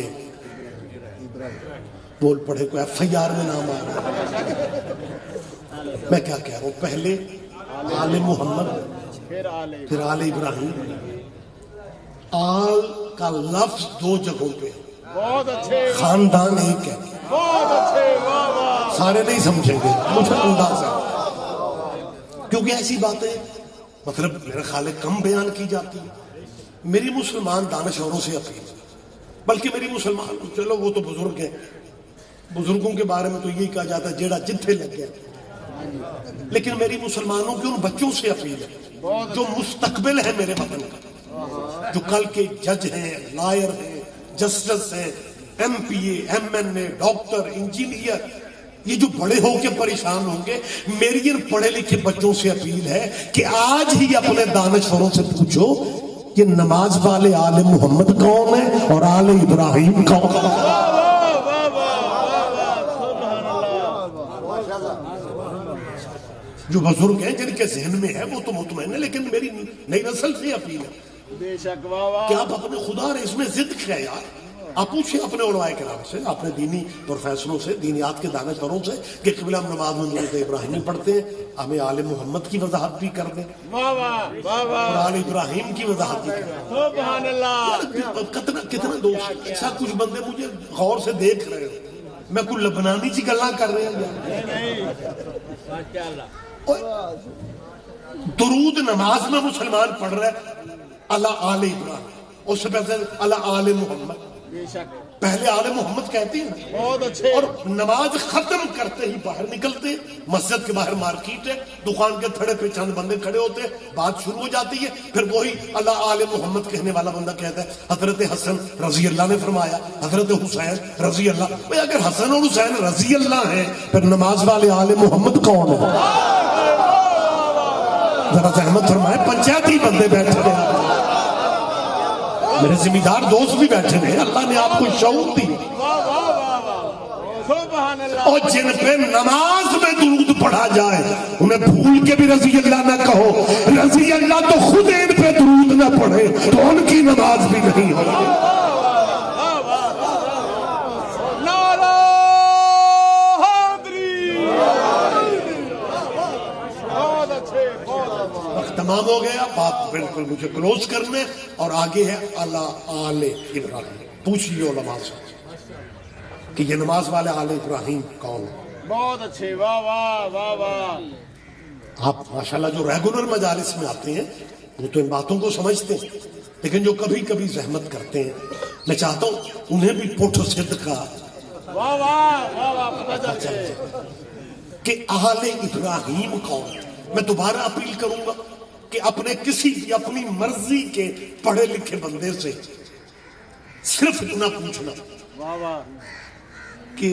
بول پڑھے کوئی ایف آئی آر میں نام آ رہا ہے. میں کیا کہہ رہا ہوں, پہلے آل محمد پھر آل ابراہیم. آل کا لفظ دو جگہوں پہ, بہت اچھے, خاندان ایک ہے. بہت اچھے, واہ واہ. سارے نہیں سمجھیں گے, مجھے انداز ہے, کیونکہ ایسی باتیں مطلب میرا خیال ہے کم بیان کی جاتی ہے. میری مسلمان دانشوروں سے اپیل, بلکہ میری مسلمان, چلو وہ تو بزرگ ہیں, بزرگوں کے بارے میں تو یہی کہا جاتا ہے جیڑا جتھے لگ گیا, لیکن میری مسلمانوں کی ان بچوں سے اپیل ہے جو مستقبل ہے میرے وطن کا, جو کل کے جج ہیں, لائر ہیں, جسٹس ہیں, ایم پی اے, ایم این اے, ڈاکٹر, انجینئر, یہ جو بڑے ہو کے پریشان ہوں گے. میری ان پڑھے لکھے بچوں سے اپیل ہے کہ آج ہی اپنے دانشوروں سے پوچھو کہ نماز والے آل محمد کون ہے اور آل ابراہیم کون ہے. جو بزرگ ہیں جن کے ذہن میں ہے وہ تو مطمئن ہے, لیکن میری نئی نسل سے اپیل ہے بے شک, واہ واہ. کہ آپ اپنے خدا رہے اس میں ضد کیا یار. آپ پوچھیں اپنے علماء کرام سے, اپنے دینی پروفیسروں سے, دینیات کے دانشوروں سے کہ قبلہ ہم نماز میں درود ابراہیمی پڑھتے ہیں, ہمیں آل محمد کی وضاحت بھی کر دیں واہ واہ, واہ واہ. اور آل ابراہیم کی وضاحت بھی کر دیں. سبحان اللہ. کتنا دوست, اچھا کچھ بندے مجھے غور سے دیکھ رہے ہو, میں کوئی لبنانی سی گلاں کر رہے ہیں. درود نماز میں مسلمان پڑھ رہا ہے اللہ آل ابراہیم, اس سے پہلے اللہ آل محمد. بے شک, پہلے آل محمد کہتے ہیں, بہت اچھے. اور نماز ختم کرتے ہی باہر نکلتے, مسجد کے باہر مارکیٹ ہے, دکان کے تھڑے پہ چند بندے کھڑے ہوتے, بات شروع ہو جاتی ہے, پھر وہی اللہ آل محمد کہنے والا بندہ کہتا ہے حضرت حسن رضی اللہ نے فرمایا, حضرت حسین رضی اللہ. بھئی اگر حسن اور حسین رضی اللہ ہیں پھر نماز والے آل محمد کون ہے؟ ذرا زحمت فرمائے, پنچایتی بندے بیٹھے ہیں, میرے ذمہ دار دوست بھی بیٹھے ہیں, اللہ نے آپ کو شعور دی. سبحان اللہ. اور جن پہ نماز میں درود پڑھا جائے انہیں بھول کے بھی رضی اللہ نہ کہو, رضی اللہ تو خود ان پہ درود نہ پڑھے تو ان کی نماز بھی نہیں ہوگی. نعرہ حیدری. بہت اچھے, بہت اچھے. وقت تمام ہو گیا, بات بالکل مجھے کلوز کرنے, اور آگے ہے اللہ آل ابراہیم. پوچھئے علماء سے کہ یہ نماز والے آل ابراہیم کون ہے. بہت اچھے, واہ واہ, واہ واہ. آپ ماشاءاللہ جو ریگولر مجالس میں آتے ہیں وہ تو ان باتوں کو سمجھتے ہیں, لیکن جو کبھی کبھی زحمت کرتے ہیں, میں چاہتا ہوں انہیں بھی پٹھ صدق کا واہ واہ, واہ واہ, پتہ چلے کہ آل ابراہیم کون ہے. میں دوبارہ اپیل کروں گا کہ اپنے کسی اپنی مرضی کے پڑھے لکھے بندے سے صرف اتنا پوچھنا واہ واہ کہ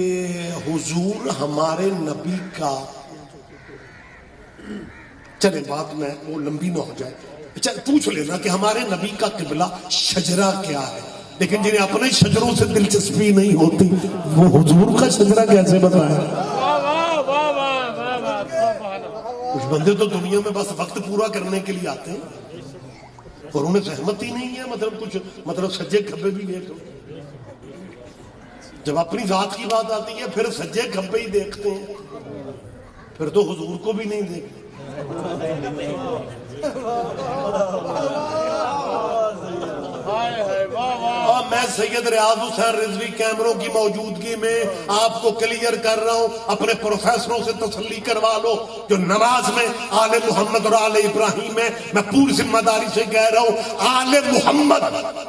حضور ہمارے نبی کا, چلے بات میں وہ لمبی نہ ہو جائے, پوچھ لینا کہ ہمارے نبی کا قبلہ شجرہ کیا ہے, لیکن جنہیں اپنے شجروں سے دلچسپی نہیں ہوتی وہ حضور کا شجرہ کیسے بتائیں. کچھ بندے تو دنیا میں بس وقت پورا کرنے کے لیے آتے ہیں اور انہیں زحمت ہی نہیں ہے, مطلب سجے کھبے بھی دیکھ. جب اپنی ذات کی بات آتی ہے پھر سجے کھبے ہی دیکھتے ہیں, پھر تو حضور کو بھی نہیں دیکھتے. اور میں سید ریاض حسین رضوی کیمروں کی موجودگی میں آپ کو کلیئر کر رہا ہوں, اپنے پروفیسروں سے تسلی کروا لو جو نماز میں آل محمد اور آل ابراہیم ہے. میں پوری ذمہ داری سے کہہ رہا ہوں آل محمد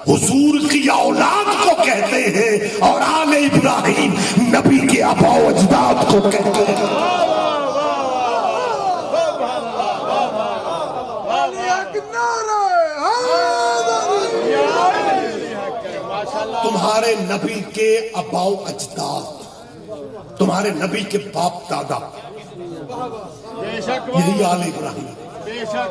حضور کی اولاد کو کہتے ہیں اور آل ابراہیم نبی کے آبا و اجداد کو کہتے ہیں. تمہارے نبی کے آبا و اجداد تمہارے نبی کے باپ دادا بے شک یہی آل ابراہیم. بے شک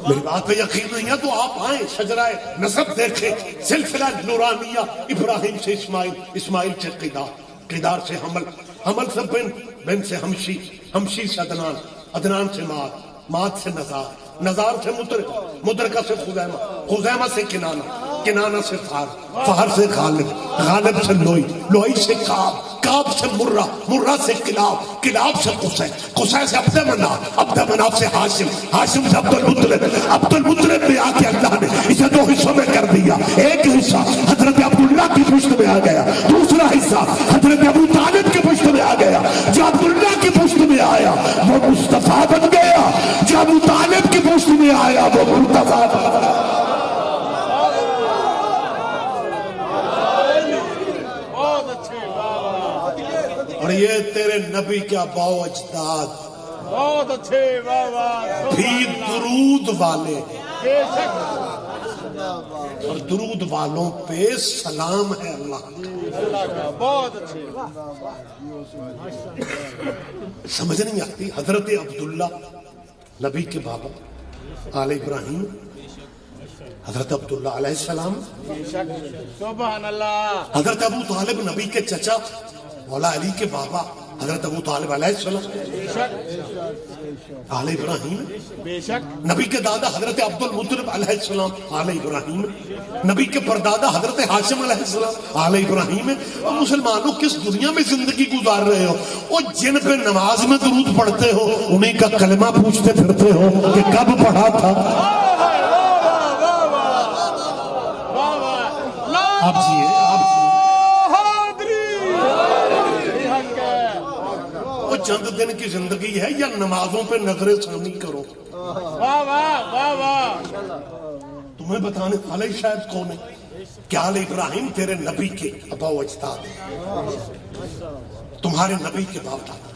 میری بات پہ یقین نہیں ہے تو آپ آئیں شجرہ نسب دیکھیں. سلسلہ نورانیہ ابراہیم سے اسماعیل، اسماعیل سے قیدار، قیدار سے حمل، حمل سے بن، بن سے ہمشی، ہمشی سے عدنان، عدنان سے ماد، ماد سے نزار، نزار سے مدرکہ، مدرکہ سے خزیمہ، خزیمہ سے کنانہ، کنانہ سے فہر، فہر سے غالب، غالب سے لوئی، لوئی سے کعب، کعب سے مرہ، مرہ سے کلاب، کلاب سے قصی، قصی سے عبد مناف، عبد مناف سے ہاشم، ہاشم سے عبد المطلب، عبد المطلب میں آ کے اللہ نے اسے دو حصوں میں کر دیا. ایک حصہ حضرت عبداللہ کی پشت میں آ گیا، دوسرا حصہ حضرت ابو طالب کی پشت میں آ گیا. جو عبداللہ کی پشت میں آیا وہ مصطفیٰ بن گیا، جو ابو طالب کی پشت میں آیا وہ مرتضیٰ بن گیا. اور یہ تیرے نبی کا باو اجداد بہت اچھے. واہ واہ بھی درود والے، بے شک اور درود والوں پہ سلام ہے اللہ کا. اللہ کا. بہت اچھے. سمجھ نہیں آتی. حضرت عبداللہ نبی کے بابا آل ابراہیم، حضرت عبداللہ علیہ السلام، بے شک سبحان اللہ. حضرت ابو طالب نبی کے چچا مولا علی کے بابا حضرت ابو طالب علیہ السلام، بے شک آل ابراہیم. بے شک نبی کے دادا حضرت عبد المطلب علیہ السلام، آل ابراہیم. نبی کے پردادا حضرت ہاشم علیہ السلام، آل ابراہیم. اور مسلمانوں کس دنیا میں زندگی گزار رہے ہو؟ وہ جن پہ نماز میں درود پڑھتے ہو انہیں کا کلمہ پوچھتے پھرتے ہو کہ کب پڑھا تھا. آپ جیے، آپ جیے. وہ چند دن کی زندگی ہے یا نمازوں پہ نظر ثانی کرو. واہ واہ واہ واہ. تمہیں بتانے والے شاید کون ہے کہ آل ابراہیم تیرے نبی کے ابا و اجداد ہیں، تمہارے نبی کے باپ دادا.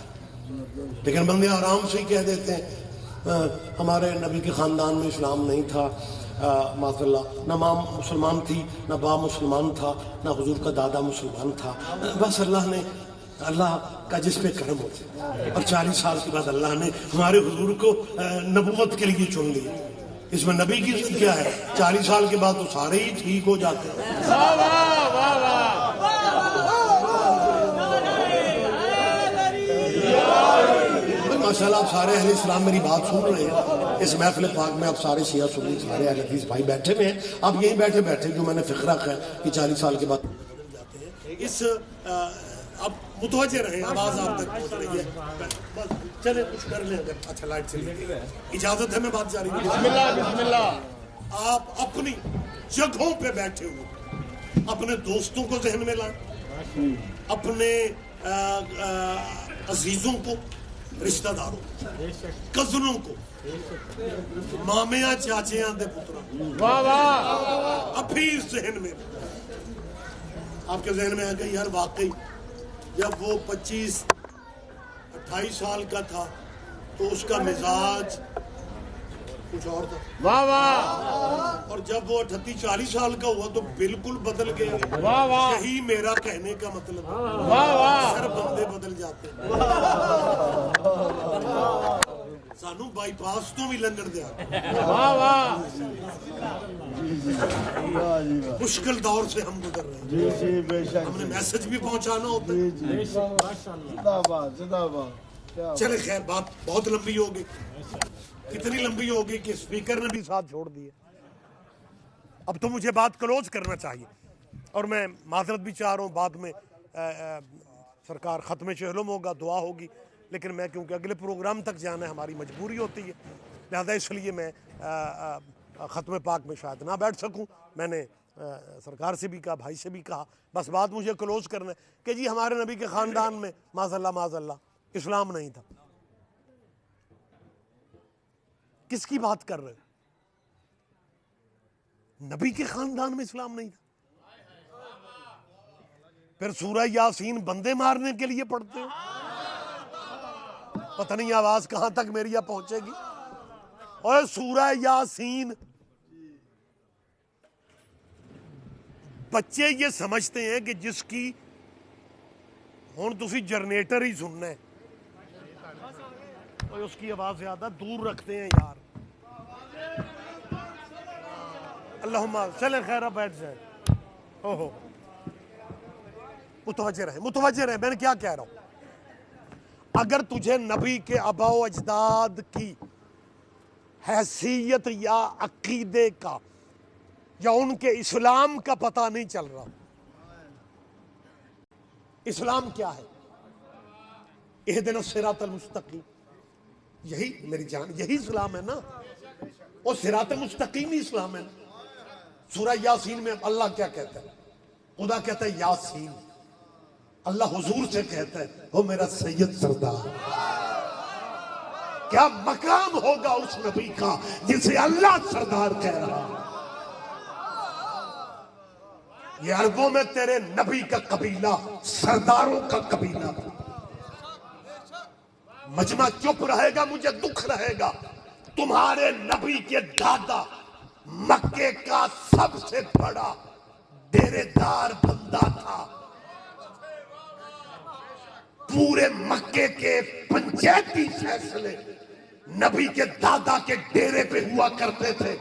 لیکن بندے آرام سے ہی کہہ دیتے ہیں ہمارے نبی کے خاندان میں اسلام نہیں تھا، معاذ اللہ، نہ ماں مسلمان تھی، نہ باپ مسلمان تھا، نہ حضور کا دادا مسلمان تھا. بس اللہ کا جس پہ کرم ہوتا ہے. اور 40 سال کے بعد اللہ نے ہمارے حضور کو نبوت کے لیے چن لیا. اس میں نبی کی کیا ہے؟ 40 سال کے بعد تو سارے ہی ٹھیک ہو جاتے ہیں. واہ واہ واہ واہ. ماشاءاللہ آپ سارے اہل اسلام میری بات سن رہے ہیں. اس محفل پاک میں آپ سارے شیعہ سنی، سارے اہل حدیث بھائی بیٹھے ہوئے ہیں. آپ یہیں بیٹھے بیٹھے جو میں نے فکر رکھا ہے کہ 40 سال کے بعد جاتے ہیں. اس اب متوجہ رہیں، آواز آپ تک پہنچ رہی ہے. بس چلے کچھ کر لیں اگر. اچھا لائٹ چلی گئی، اجازت ہے میں بات جاری رکھوں؟ بسم اللہ بسم اللہ. آپ اپنی جگہوں پہ بیٹھے ہوئے اپنے دوستوں کو ذہن میں لائیں، اپنے عزیزوں کو، رشتہ داروں، کزنوں کو، مامیاں چاچیاں دے پتروں، واہ واہ. ابھی ذہن میں آپ کے ذہن میں آ گئی یار واقعی جب وہ 25-28 سال کا تھا تو اس کا مزاج کچھ اور تھا، واہ واہ. اور جب وہ 38-40 سال کا ہوا تو بالکل بدل گیا. واہ واہ. یہی میرا کہنے کا مطلب ہے. واہ واہ. سر بندے بدل جاتے ہیں. سانو بائی پاس تو بھی لنگڑ دیا. واہ واہ. مشکل دور سے ہم گزر رہے ہیں. ہم نے میسج بھی پہنچانا ہوتا ہے. چلے خیر بات بہت لمبی ہوگی. کتنی لمبی ہوگی کہ اسپیکر نے بھی ساتھ چھوڑ دیے. اب تو مجھے بات کلوز کرنا چاہیے اور میں معذرت بھی چاہ رہا ہوں. بعد میں سرکار ختم چہلم ہوگا، دعا ہوگی، لیکن میں کیونکہ اگلے پروگرام تک جانا ہے ہماری مجبوری ہوتی ہے، لہذا اس لیے میں ختم پاک میں شاید نہ بیٹھ سکوں. میں نے سرکار سے بھی کہا، بھائی سے بھی کہا، بس بات مجھے کلوز کرنا ہے کہ جی ہمارے نبی کے خاندان میں معاذ اللہ اسلام نہیں تھا. کس کی بات کر رہے؟ نبی کے خاندان میں اسلام نہیں تھا. پھر سورہ یاسین بندے مارنے کے لیے پڑھتے ہو. پتہ نہیں آواز کہاں تک میری اب پہنچے گی. اور سورہ یاسین بچے یہ سمجھتے ہیں کہ جس کی ہوں تسی جنریٹر ہی سننا ہے. اس کی آواز زیادہ دور رکھتے ہیں یار. اللہم چلیں خیر بیٹھ جائیں. اوہو متوجہ رہے میں نے کیا کہہ رہا ہوں. اگر تجھے نبی کے آباء و اجداد کی حیثیت یا عقیدے کا یا ان کے اسلام کا پتہ نہیں چل رہا، اسلام کیا ہے؟ اہدنا الصراط المستقیم، یہی میری جان یہی اسلام ہے نا. اور صراط مستقیم ہی اسلام ہے نا. سورہ یاسین میں اللہ کیا کہتا ہے؟ خدا کہتا ہے یاسین. اللہ حضور سے کہتا ہے وہ میرا سید سردار. کیا مقام ہوگا اس نبی کا جسے اللہ سردار کہہ رہا. یہ عربوں میں تیرے نبی کا قبیلہ سرداروں کا قبیلہ. مجمع چپ رہے گا، مجھے دکھ رہے گا. تمہارے نبی کے دادا مکے کا سب سے بڑا ڈیرے دار بندہ تھا. پورے مکے کے پنچایتی فیصلے نبی کے دادا کے ڈیرے پہ ہوا کرتے تھے.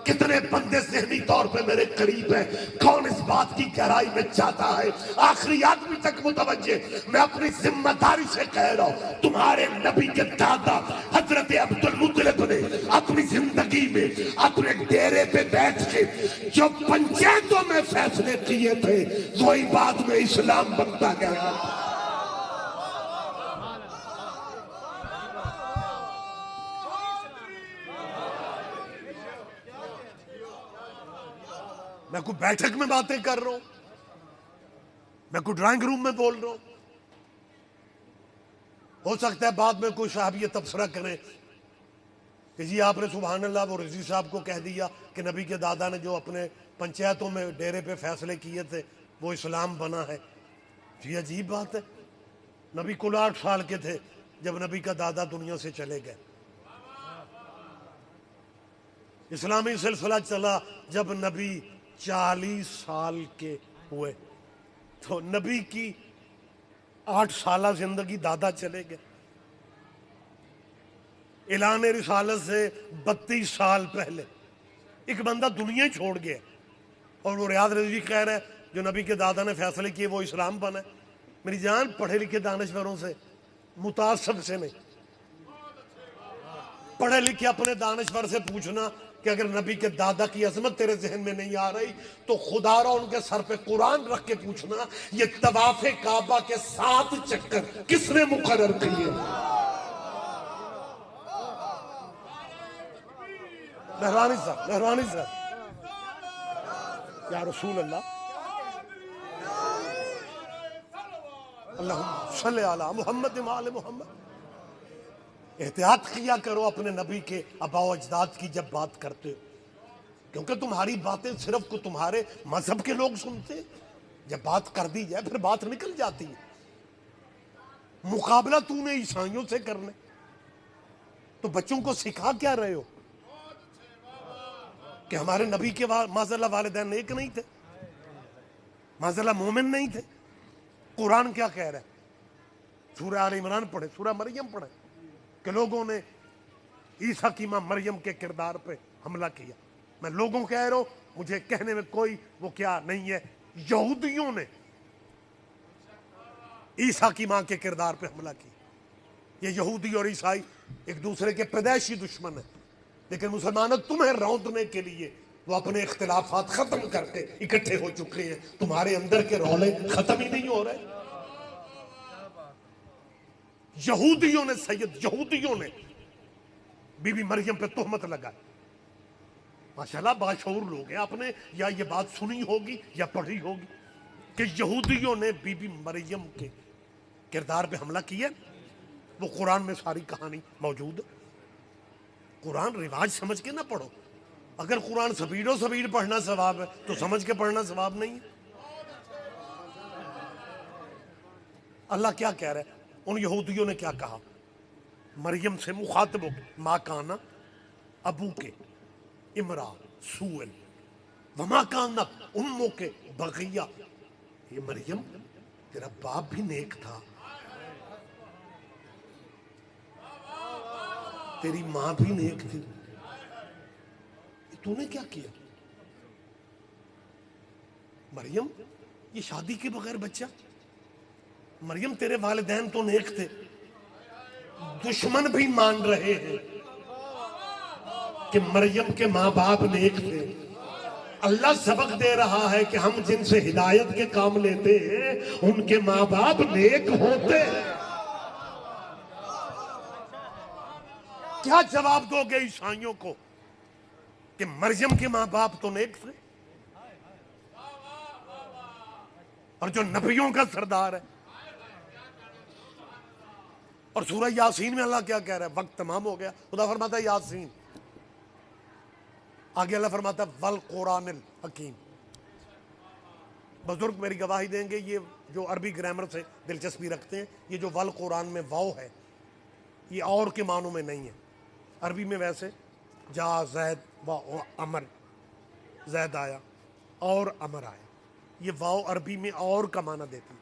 کتنے بندے ذہنی طور پہ میرے قریب ہیں؟ کون اس بات کی گہرائی میں چاہتا ہے؟ آخری آدمی تک متوجہ. میں اپنی ذمہ داری سے کہہ رہا ہوں، تمہارے نبی کے دادا حضرت عبد المطلب نے اپنی زندگی میں اپنے ڈیرے پہ بیٹھ کے جو پنچایتوں میں فیصلے کیے تھے وہی بعد میں اسلام بنتا گیا. میں کوئی بیٹھک میں باتیں کر رہا ہوں، میں کوئی ڈرائنگ روم میں بول رہا ہوں. ہو سکتا ہے بعد میں کوئی صاحب یہ تبصرہ کرے کہ جی آپ نے سبحان اللہ وہ رضوی صاحب کو کہہ دیا کہ نبی کے دادا نے جو اپنے پنچایتوں میں ڈیرے پہ فیصلے کیے تھے وہ اسلام بنا ہے. یہ عجیب بات ہے. نبی کل 8 سال کے تھے جب نبی کا دادا دنیا سے چلے گئے. اسلامی سلسلہ چلا جب نبی 40 سال کے ہوئے تو نبی کی 8 سالہ زندگی دادا چلے گئے. اعلان رسالت سے 32 سال پہلے ایک بندہ دنیا ہی چھوڑ گیا اور وہ ریاض رضوی کہہ رہا ہے جو نبی کے دادا نے فیصلے کیے وہ اسلام بنا ہے. میری جان پڑھے لکھے دانشوروں سے متعصب سے نہیں، پڑھے لکھے اپنے دانشور سے پوچھنا کہ اگر نبی کے دادا کی عظمت تیرے ذہن میں نہیں آ رہی تو خدا را ان کے سر پہ قرآن رکھ کے پوچھنا یہ طواف کعبہ کے 7 چکر کس نے مقرر کیے؟ مہربانی صاحب یا رسول اللہ، اللہم صلی علی محمد و آل محمد. احتیاط کیا کرو اپنے نبی کے آباء و اجداد کی جب بات کرتے ہو، کیونکہ تمہاری باتیں صرف کو تمہارے مذہب کے لوگ سنتے. جب بات کر دی جائے پھر بات نکل جاتی ہے. مقابلہ تو نے عیسائیوں سے کرنا تو بچوں کو سکھا کیا رہے ہو کہ ہمارے نبی کے معاذ اللہ والدین نیک نہیں تھے، معاذ اللہ مومن نہیں تھے. قرآن کیا کہہ رہا ہے؟ سورہ آل عمران پڑھے، سورہ مریم پڑھے کہ لوگوں نے عیسیٰ کی ماں مریم کے کردار پہ حملہ کیا. میں لوگوں کہہ رہا ہوں، مجھے کہنے میں کوئی وہ کیا نہیں ہے. یہودیوں نے عیسیٰ کی ماں کے کردار پہ حملہ کیا. یہ یہودی اور عیسائی ایک دوسرے کے پیدائشی دشمن ہیں، لیکن مسلمانوں تمہیں روندنے کے لیے وہ اپنے اختلافات ختم کر کے اکٹھے ہو چکے ہیں. تمہارے اندر کے رولے ختم ہی نہیں ہو رہے. یہودیوں نے بی بی مریم پہ تہمت لگائی. ماشاءاللہ باشعور لوگ ہیں، آپ نے یا یہ بات سنی ہوگی یا پڑھی ہوگی کہ یہودیوں نے بی بی مریم کے کردار پہ حملہ کیا. وہ قرآن میں ساری کہانی موجود ہے. قرآن رواج سمجھ کے نہ پڑھو. اگر قرآن سبیڑ پڑھنا ثواب ہے تو سمجھ کے پڑھنا ثواب نہیں ہے. اللہ کیا کہہ رہا ہے؟ ان یہودیوں نے کیا کہا مریم سے مخاطب ہو کے، ماں کانا ابو کے امرا سوئل وما کانت امو کے بغیہ. یہ مریم تیرا باپ بھی نیک تھا، تیری ماں بھی نیک تھی، تو نے کیا کیا؟ مریم یہ شادی کے بغیر بچہ، مریم تیرے والدین تو نیک تھے، دشمن بھی مان رہے ہیں کہ مریم کے ماں باپ نیک تھے۔ اللہ سبق دے رہا ہے کہ ہم جن سے ہدایت کے کام لیتے ہیں ان کے ماں باپ نیک ہوتے ہیں۔ کیا جواب دو گے عیسائیوں کو کہ مریم کے ماں باپ تو نیک تھے، اور جو نبیوں کا سردار ہے؟ اور سورہ یاسین میں اللہ کیا کہہ رہا ہے؟ وقت تمام ہو گیا، خدا فرماتا ہے یاسین، آگے اللہ فرماتا ہے والقرآن الحکیم۔ بزرگ میری گواہی دیں گے، یہ جو عربی گرامر سے دلچسپی رکھتے ہیں، یہ جو والقرآن میں واو ہے یہ اور کے معنوں میں نہیں ہے۔ عربی میں ویسے جا زید و امر، زید آیا اور امر آیا، یہ واو عربی میں اور کا معنی دیتی،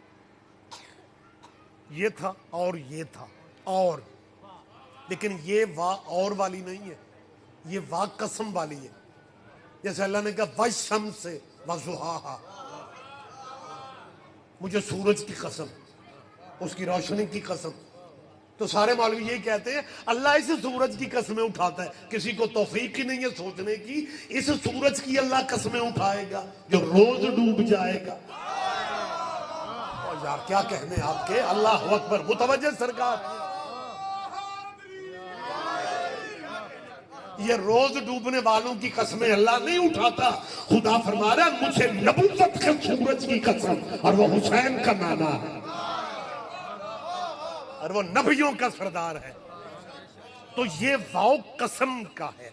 یہ تھا اور یہ تھا اور، لیکن یہ وا اور والی نہیں ہے، یہ وا قسم والی ہے۔ جیسے اللہ نے کہا والشمس وضحاہا، مجھے سورج کی قسم، اس کی روشنی کی قسم۔ تو سارے مولوی یہی کہتے ہیں اللہ اس سورج کی قسمیں اٹھاتا ہے، کسی کو توفیق ہی نہیں ہے سوچنے کی اس سورج کی اللہ قسمیں اٹھائے گا جو روز ڈوب جائے گا۔ اور یار کیا کہنے آپ کے، اللہ اکبر، متوجہ سرکار، یہ روز ڈوبنے والوں کی قسمیں اللہ نہیں اٹھاتا، خدا فرما رہا ہے مجھے نبوت کے سورج کی قسم، اور وہ حسین کا نانا ہے اور وہ نبیوں کا سردار ہے۔ تو یہ واو قسم کا ہے،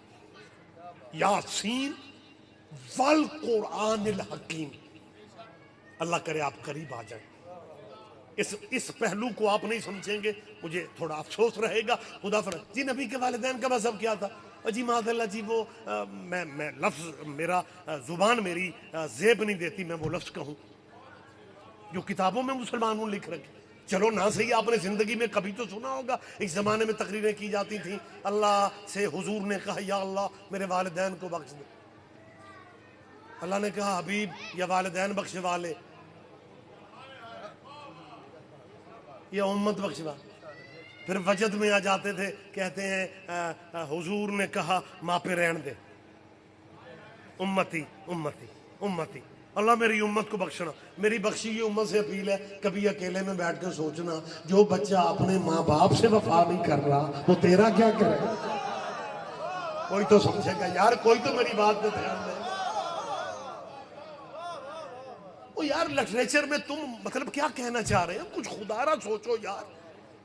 یاسین والقرآن الحکیم۔ اللہ کرے آپ قریب آ جائیں، اس پہلو کو آپ نہیں سمجھیں گے مجھے تھوڑا افسوس رہے گا۔ خدا فرماتا جی نبی کے والدین کا مذہب کیا تھا؟ جی معاذ اللہ جی وہ میں لفظ میرا زبان میری زیب نہیں دیتی میں وہ لفظ کہوں جو کتابوں میں مسلمانوں لکھ رکھے۔ چلو نہ صحیح، آپ نے زندگی میں کبھی تو سنا ہوگا، اس زمانے میں تقریریں کی جاتی تھیں، اللہ سے حضور نے کہا یا اللہ میرے والدین کو بخش دے، اللہ نے کہا حبیب یا والدین بخشوا لے یا امت بخشوا۔ پھر وجد میں آ جاتے تھے، کہتے ہیں حضور نے کہا ماں پہ رہن دے، امتی امتی امتی، اللہ میری امت کو بخشنا۔ میری بخشی ہوئی امت سے اپیل ہے، کبھی اکیلے میں بیٹھ کر سوچنا جو بچہ اپنے ماں باپ سے وفا نہیں کر رہا وہ تیرا کیا کرے؟ کوئی تو سمجھے گا یار، کوئی تو میری بات پہ دھیان دے۔ وہ یار لٹریچر میں تم مطلب کیا کہنا چاہ رہے ہیں؟ کچھ خدا را سوچو یار۔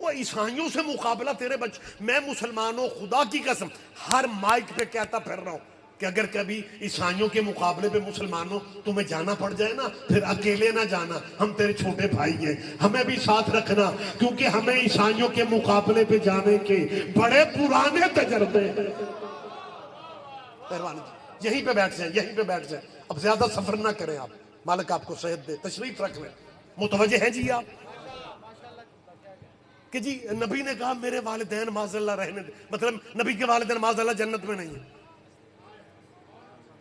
وہ عیسائیوں سے مقابلہ تیرے میں مسلمانوں خدا کی قسم ہر مائک پہ کہتا پھر رہا ہوں کہ اگر کبھی عیسائیوں کے مقابلے پہ مسلمانوں تمہیں جانا پڑ جائے نا، پھر اکیلے نہ جانا، ہم تیرے چھوٹے بھائی ہیں، ہمیں بھی ساتھ رکھنا، کیونکہ ہمیں عیسائیوں کے مقابلے پہ جانے کے بڑے پرانے تجربے ہیں۔ یہیں پہ بیٹھ جائیں، یہیں پہ بیٹھ جائیں، اب زیادہ سفر نہ کریں، آپ مالک آپ کو صحت دے، تشریف رکھ لیں۔ متوجہ ہیں جی آپ کہ جی نبی نے کہا میرے والدین معاذ اللہ رہنے دے، مطلب نبی کے والدین معاذ اللہ جنت میں نہیں ہیں۔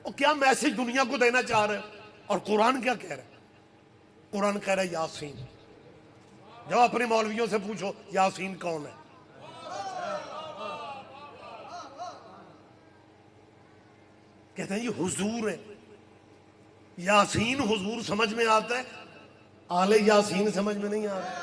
اور کیا میسج دنیا کو دینا چاہ رہے ہیں؟ اور قرآن کیا کہہ رہا ہے؟ قرآن کہہ رہا ہے یاسین۔ جب اپنے مولویوں سے پوچھو یاسین کون ہے، کہتے ہیں یہ حضور ہے۔ یاسین حضور سمجھ میں آتا ہے، آل یاسین سمجھ میں نہیں آتا۔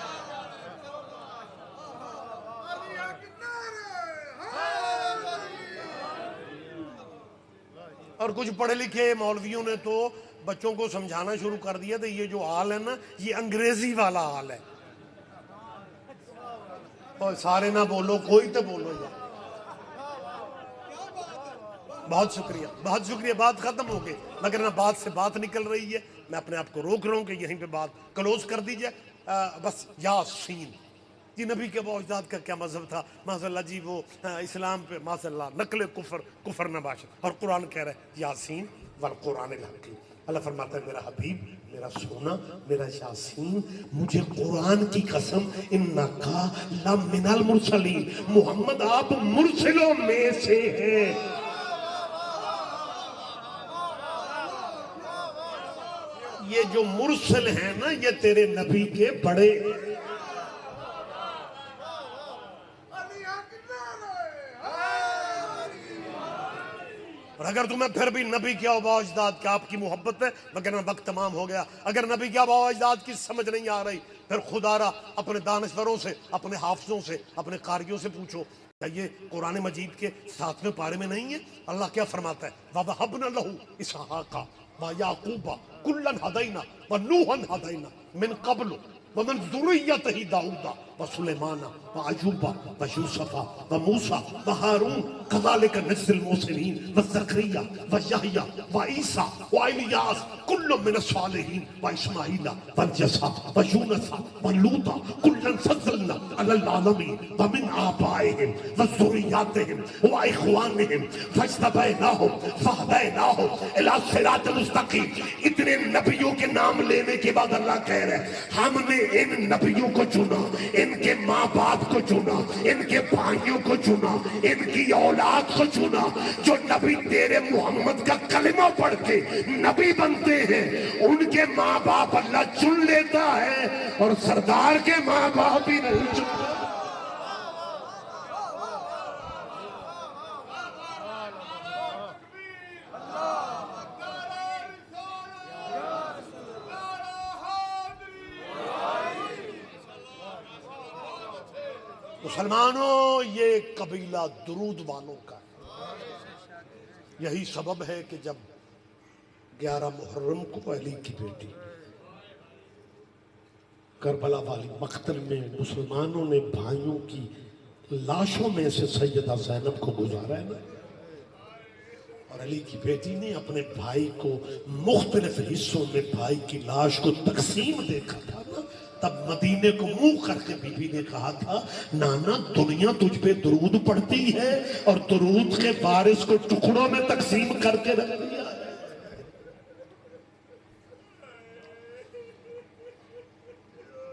اور کچھ پڑھے لکھے مولویوں نے تو بچوں کو سمجھانا شروع کر دیا تھا یہ جو آل ہے نا یہ انگریزی والا آل ہے، اور سارے نہ بولو کوئی تو بولو یار۔ بہت شکریہ بہت شکریہ، بات ختم ہو گئی، مگر نہ بات سے بات نکل رہی ہے، میں اپنے آپ کو روک رہا ہوں کہ یہیں پہ بات کلوز کر دیجئے۔ بس یاسین جی نبی کے باوجداد کا کیا مذہب تھا؟ معاذ اللہ جی وہ اسلام پہ معاذ اللہ نقل کفر نباشت، اور قرآن کہہ رہا ہے یاسین والقرآن الحکیم۔ اللہ فرماتا ہے میرا حبیب میرا سونا، میرا یاسین، مجھے قرآن کی قسم انکا لمن المرسلین، محمد آپ مرسلوں میں سے ہیں. یہ جو مرسل ہیں نا یہ تیرے نبی کے بڑے. اور اگر تمہیں پھر بھی نبی کے آباء و اجداد کی آپ کی محبت ہے، وگرنہ وقت تمام ہو گیا، اگر نبی کے آباء و اجداد کی سمجھ نہیں آ رہی، پھر خدا را اپنے دانشوروں سے، اپنے حافظوں سے، اپنے قاریوں سے پوچھو. کیا یہ قرآن مجید کے 7ویں پارے میں نہیں ہے؟ اللہ کیا فرماتا ہے؟ وَوَهَبْنَا لَهُ إِسْحَاقَ وَيَعْقُوبَ كُلًّا هَدَيْنَا وَنُوحًا هَدَيْنَا مِن قَبْلُ وَمِن ذُرِّيَّتِهِ دَاوُودَ وَسُلَيْمَانَ وَأَيُّوبَ وَيُوسُفَ وَمُوسَى وَهَارُونَ كَذَلِكَ نَجْزِي الْمُحْسِنِينَ وَزَكَرِيَّا وَيَحْيَىٰ وَعِيسَىٰ وَإِلْيَاسَ كُلٌّ مِّنَ الصَّالِحِينَ وَإِسْمَاعِيلَ وَالْيَسَعَ وَيُونَسَ وَلُوطًا كُلًّا فَضَّلْنَا عَلَى الْعَالَمِينَ وَمِنْ آبَائِهِمْ وَذُرِّيَّاتِهِمْ وَإِخْوَانِهِمْ فَاجْتَبَيْنَاهُمْ فَهَدَيْنَاهُمْ إِلَىٰ صِرَاطٍ مُسْتَقِيمٍ. اتنے نبیوں کے نام لینے کے بعد اللہ کہہ رہے ہیں ہم نے ان نبیوں کو چنا، ان کے ماں باپ کو چنا، ان کے بھائیوں کو چنا، ان کی اولاد کو چنا. جو نبی تیرے محمد کا کلمہ پڑھ کے نبی بنتے ہیں ان کے ماں باپ اللہ چن لیتا ہے، اور سردار کے ماں باپ بھی نہیں چنتا. مسلمانوں یہ قبیلہ درود والوں کا ہے. یہی سبب ہے کہ جب 11 محرم کو علی کی بیٹی کربلا والی مقتل میں مسلمانوں نے بھائیوں کی لاشوں میں سے سیدہ زینب کو گزارا ہے نا، اور علی کی بیٹی نے اپنے بھائی کو مختلف حصوں میں بھائی کی لاش کو تقسیم دیکھا تھا نا، تب مدینے کو منہ کر کے بی بی نے کہا تھا نانا دنیا تجھ پہ درود پڑھتی ہے اور درود کے وارث کو ٹکڑوں میں تقسیم کر کے رکھ دیا.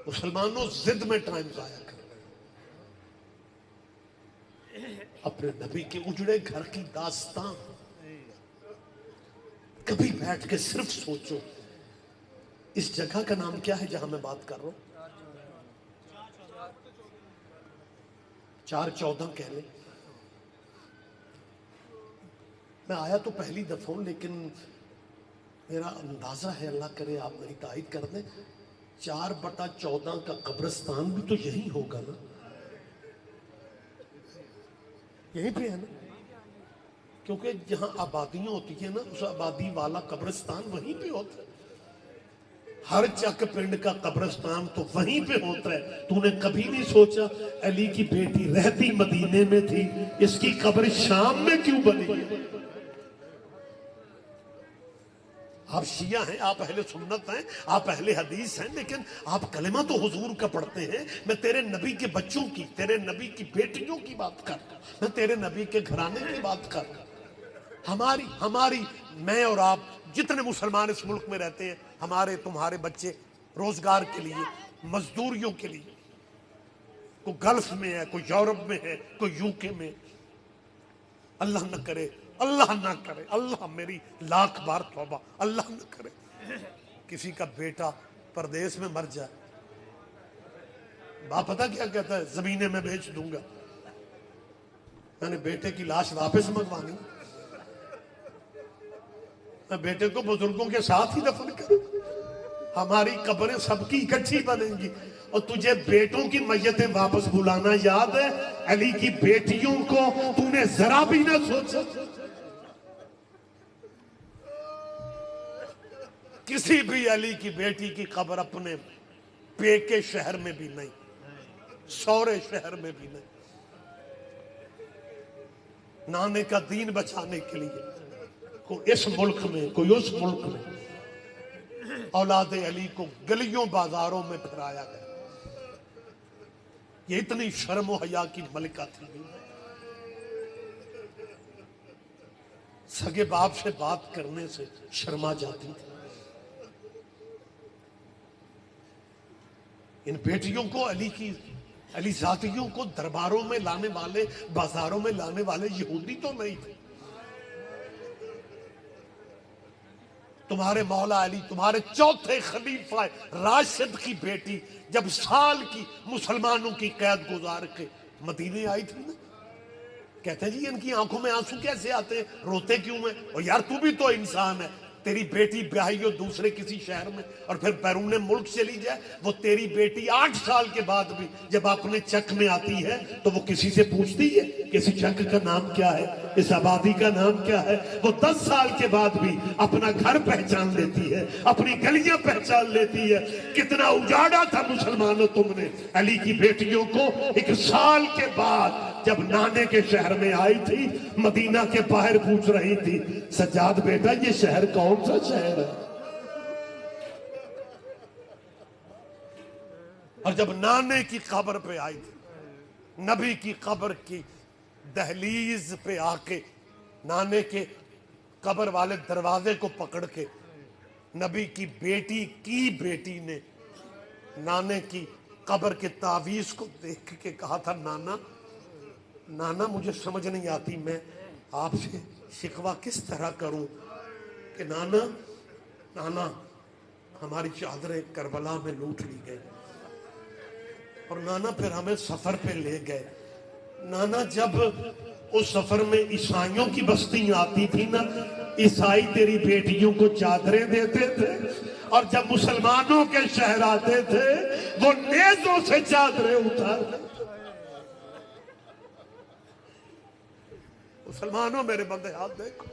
مسلمانوں ضد میں ٹائم ضائع کر رہے ہیں. اپنے نبی کے اجڑے گھر کی داستان کبھی بیٹھ کے صرف سوچو اس جگہ کا نام کیا ہے جہاں میں بات کر رہا ہوں؟ 414 کہہ لیں. میں آیا تو پہلی دفعہ لیکن میرا اندازہ ہے، اللہ کرے آپ میری تائید کر دیں، 4/14 کا قبرستان بھی تو یہی ہوگا نا، یہیں پہ ہے نا، کیونکہ جہاں آبادیاں ہوتی ہیں نا اس آبادی والا قبرستان وہیں پہ ہوتا ہے. ہر چک پنڈ کا قبرستان تو وہیں پہ ہوتا ہے. تو نے کبھی نہیں سوچا علی کی بیٹی رہتی مدینے میں تھی، اس کی قبر شام میں کیوں بنی ہے؟ آپ شیعہ ہیں، آپ اہل سنت ہیں، آپ اہل حدیث ہیں، لیکن آپ کلمہ تو حضور کا پڑھتے ہیں. میں تیرے نبی کے بچوں کی، تیرے نبی کی بیٹیوں کی بات کر رہا ہوں، میں تیرے نبی کے گھرانے کی بات کر رہا ہوں. ہماری میں اور آپ جتنے مسلمان اس ملک میں رہتے ہیں، ہمارے تمہارے بچے روزگار کے لیے، مزدوریوں کے لیے، کوئی گلف میں ہے، کوئی یورپ میں ہے، کوئی یو کے میں. اللہ نہ کرے، اللہ نہ کرے، اللہ میری لاکھ بار توبہ، اللہ نہ کرے کسی کا بیٹا پردیس میں مر جائے. باپ پتہ کیا کہتا ہے؟ زمینیں میں بیچ دوں گا. میں نے بیٹے کی لاش واپس منگوانی، میں بیٹے کو بزرگوں کے ساتھ ہی دفن کروں. ہماری قبریں سب کی اکٹھی بنیں گی، اور تجھے بیٹوں کی میتیں واپس بلانا یاد ہے؟ علی کی بیٹیوں کو تو نے ذرا بھی نہ سوچا. کسی بھی علی کی بیٹی کی قبر اپنے پیکے شہر میں بھی نہیں، سورے شہر میں بھی نہیں. نانے کا دین بچانے کے لیے کوئی اس ملک میں، کوئی اس ملک میں اولاد علی کو گلیوں بازاروں میں پھرایا گیا. یہ اتنی شرم و حیا کی ملکہ تھی، سگے باپ سے بات کرنے سے شرما جاتی تھی. ان بیٹیوں کو علی ذاتیوں کو درباروں میں لانے والے، بازاروں میں لانے والے یہودی تو نہیں تھے. تمہارے مولا علی، تمہارے چوتھے خلیفہ راشد کی بیٹی جب سال کی مسلمانوں کی قید گزار کے مدینے آئی تھی نا، کہتے ہیں جی ان کی آنکھوں میں آنسو کیسے آتے ہیں، روتے کیوں ہیں؟ اور یار تو بھی تو انسان ہے، تیری بیٹی بیاہی ہو دوسرے کسی شہر میں اور پھر بیرون ملک چلی جائے، وہ تیری بیٹی 8 سال کے بعد بھی جب اپنے چک میں آتی ہے تو وہ کسی سے پوچھتی ہے کہ اس چک کا نام کیا ہے، اس آبادی کا نام کیا ہے؟ وہ 10 سال کے بعد بھی اپنا گھر پہچان لیتی ہے، اپنی گلیاں پہچان لیتی ہے. کتنا اجاڑا تھا مسلمانوں تم نے علی کی بیٹیوں کو. 1 سال کے بعد جب نانے کے شہر میں آئی تھی، مدینہ کے باہر پوچھ رہی تھی، سجاد بیٹا یہ شہر کون سا شہر ہے؟ اور جب نانے کی قبر پہ آئی تھی، نبی کی قبر کی دہلیز پہ آ کے، نانے کے قبر والے دروازے کو پکڑ کے، نبی کی بیٹی نے نانے کی قبر کے تعویذ کو دیکھ کے کہا تھا، نانا مجھے سمجھ نہیں آتی، میں آپ سے شکوہ کس طرح کروں کہ نانا ہماری چادریں کربلا میں لوٹ لی گئی. اور نانا پھر ہمیں سفر پہ لے گئے. نانا جب اس سفر میں عیسائیوں کی بستی آتی تھی نا، عیسائی تیری بیٹیوں کو چادریں دیتے تھے، اور جب مسلمانوں کے شہر آتے تھے وہ نیزوں سے چادریں اتارتے. مسلمانوں میرے بندے ہاتھ دیکھو،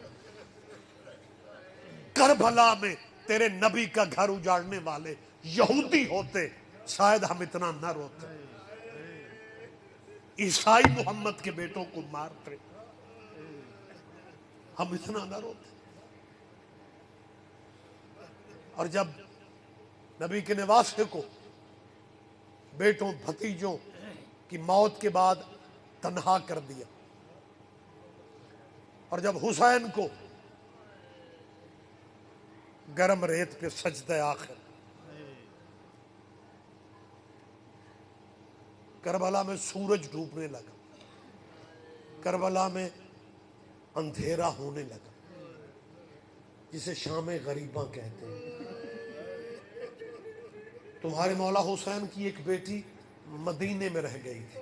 کربلا میں تیرے نبی کا گھر اجاڑنے والے یہودی ہوتے شاید ہم اتنا نہ روتے. عیسائی محمد کے بیٹوں کو مارتے، ہم اتنا نہ روتے. اور جب نبی کے نواسے کو بیٹوں بھتیجوں کی موت کے بعد تنہا کر دیا، اور جب حسین کو گرم ریت پہ سجدہ آخر، کربلا میں سورج ڈوبنے لگا، کربلا میں اندھیرا ہونے لگا، جسے شام غریباں کہتے ہیں. تمہارے مولا حسین کی ایک بیٹی مدینے میں رہ گئی تھی،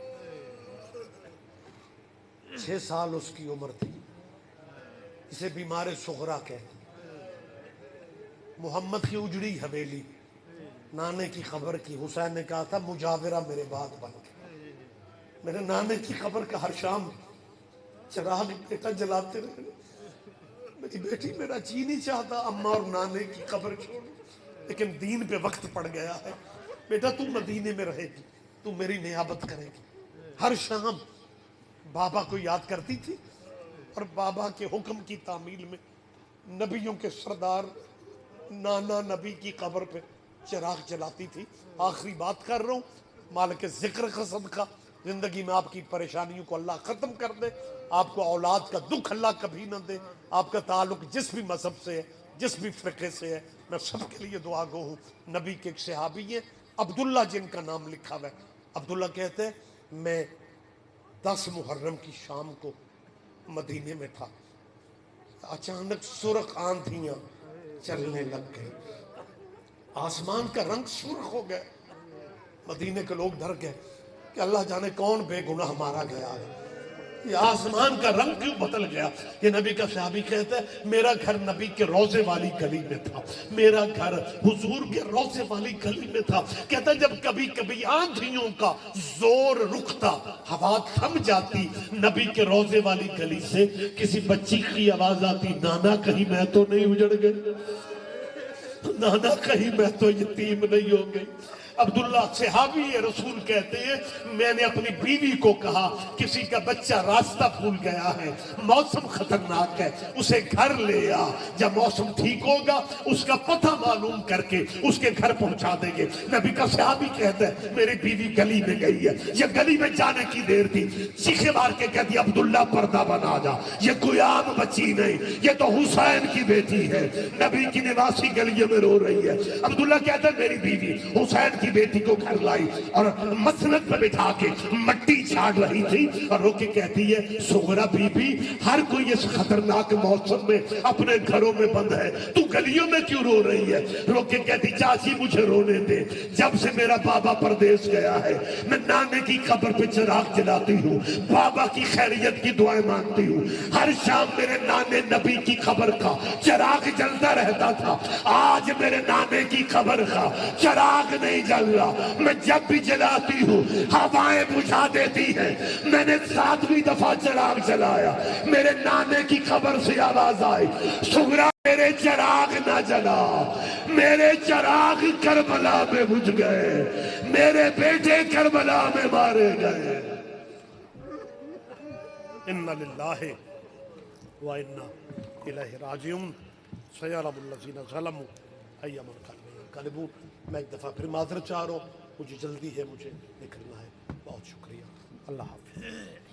6 سال اس کی عمر تھی، اسے بیمار صغرا کہتے ہیں. محمد کی اجڑی حویلی نانے کی قبر کی، حسین نے کہا تھا مجاورہ میرے بعد بن کے. میرے نانے کی قبر کا ہر شام چراغ بیٹا جلاتے رہے. میری بیٹی میرا جی نہیں چاہتا اماں اور نانے کی قبر چھوڑ، لیکن دین پہ وقت پڑ گیا ہے. بیٹا تو مدینے میں رہے گی، تو میری نیابت کرے گی. ہر شام بابا کو یاد کرتی تھی، اور بابا کے حکم کی تعمیل میں نبیوں کے سردار نانا نبی کی قبر پہ چراغ جلاتی تھی. آخری بات کر رہا ہوں، مالک ذکر کا صدقہ زندگی میں آپ کی پریشانیوں کو اللہ ختم کر دے، آپ کو اولاد کا دکھ اللہ کبھی نہ دے. آپ کا تعلق جس بھی مذہب سے ہے، جس بھی فرقے سے ہے، میں سب کے لیے دعا گو ہوں. نبی کے ایک صحابی ہیں عبداللہ، جن کا نام لکھا ہوا ہے. عبداللہ کہتے ہیں میں 10 محرم کی شام کو مدینے میں تھا، اچانک سرخ آندھیاں چلنے لگ گئی، آسمان کا رنگ سرخ ہو گیا. مدینے کے لوگ ڈر گئے کہ اللہ جانے کون بے گناہ مارا گیا ہے، یہ آسمان کا رنگ کیوں بدل گیا. یہ نبی کا صحابی کہتا ہے میرا گھر نبی کے روضے والی گلی میں تھا، میرا گھر حضور کے روضے والی گلی میں تھا. کہتا ہے جب کبھی کبھی آندھیوں کا زور رکتا، ہوا تھم جاتی، نبی کے روضے والی گلی سے کسی بچی کی آواز آتی، نانا کہیں میں تو نہیں اجڑ گئی، نانا کہیں میں تو یتیم نہیں ہو گئی. عبداللہ صحابی رسول کہتے ہیں میں نے اپنی بیوی کو کہا کسی کا بچہ راستہ بھول گیا ہے، موسم خطرناک ہے، اسے گھر لے آ، جب موسم ٹھیک ہوگا اس کا پتہ معلوم کر کے اس کے گھر پہنچا دیں گے. نبی کا صحابی کہتا ہے میری بیوی گلی میں گئی ہے، یہ گلی میں جانے کی دیر تھی، چیخے مار کے کہتی عبداللہ پردہ بنا جا، یہ کوئی عام بچی نہیں، یہ تو حسین کی بیٹی ہے، نبی کی نواسی گلیوں میں رو رہی ہے. عبداللہ کہتا ہے میری بیوی حسین کی اپنی بیٹی کو گھر لائی اور مسند پہ بٹھا کے مٹی چھاڑ رہی تھی اور رو کے کہتی ہے سغرا بی بی ہر کوئی اس خطرناک موسم میں اپنے گھروں میں بند ہے، تو گلیوں میں کیوں رو رہی ہے؟ رو کے کہتی چاچی مجھے رونے دے، جب سے میرا بابا پردیس گیا ہے میں نانے کی قبر پہ چراغ جلاتی ہوں، بابا کی خیریت کی دعائیں مانگتی ہوں، ہر شام میرے نانے نبی کی قبر کا چراغ جلتا رہتا تھا، آج میرے نانے کی قبر کا چراغ نہیں جل رہا، میں جب بھی جلاتی ہوں ہوائیں بجھا دیتی ہیں، میں نے 7ویں دفعہ چراغ جلایا، میرے نانے کی قبر سے آواز آئی سغرا میرے چراغ نہ جلا، میرے چراغ کربلا میں بجھ گئے، میرے بیٹے کربلا میں مارے گئے۔ اِنَّا لِلَّهِ وَإِنَّا إِلَيْهِ راجعون سَيَعْلَمُ الَّذِينَ ظَلَمُوا أَيَّ مُنقَلَبٍ يَنقَلِبُونَ۔ میں ایک دفعہ پھر معذرت چاہ رہا ہوں، مجھے جلدی ہے، مجھے نکلنا ہے، بہت شکریہ، اللہ حافظ۔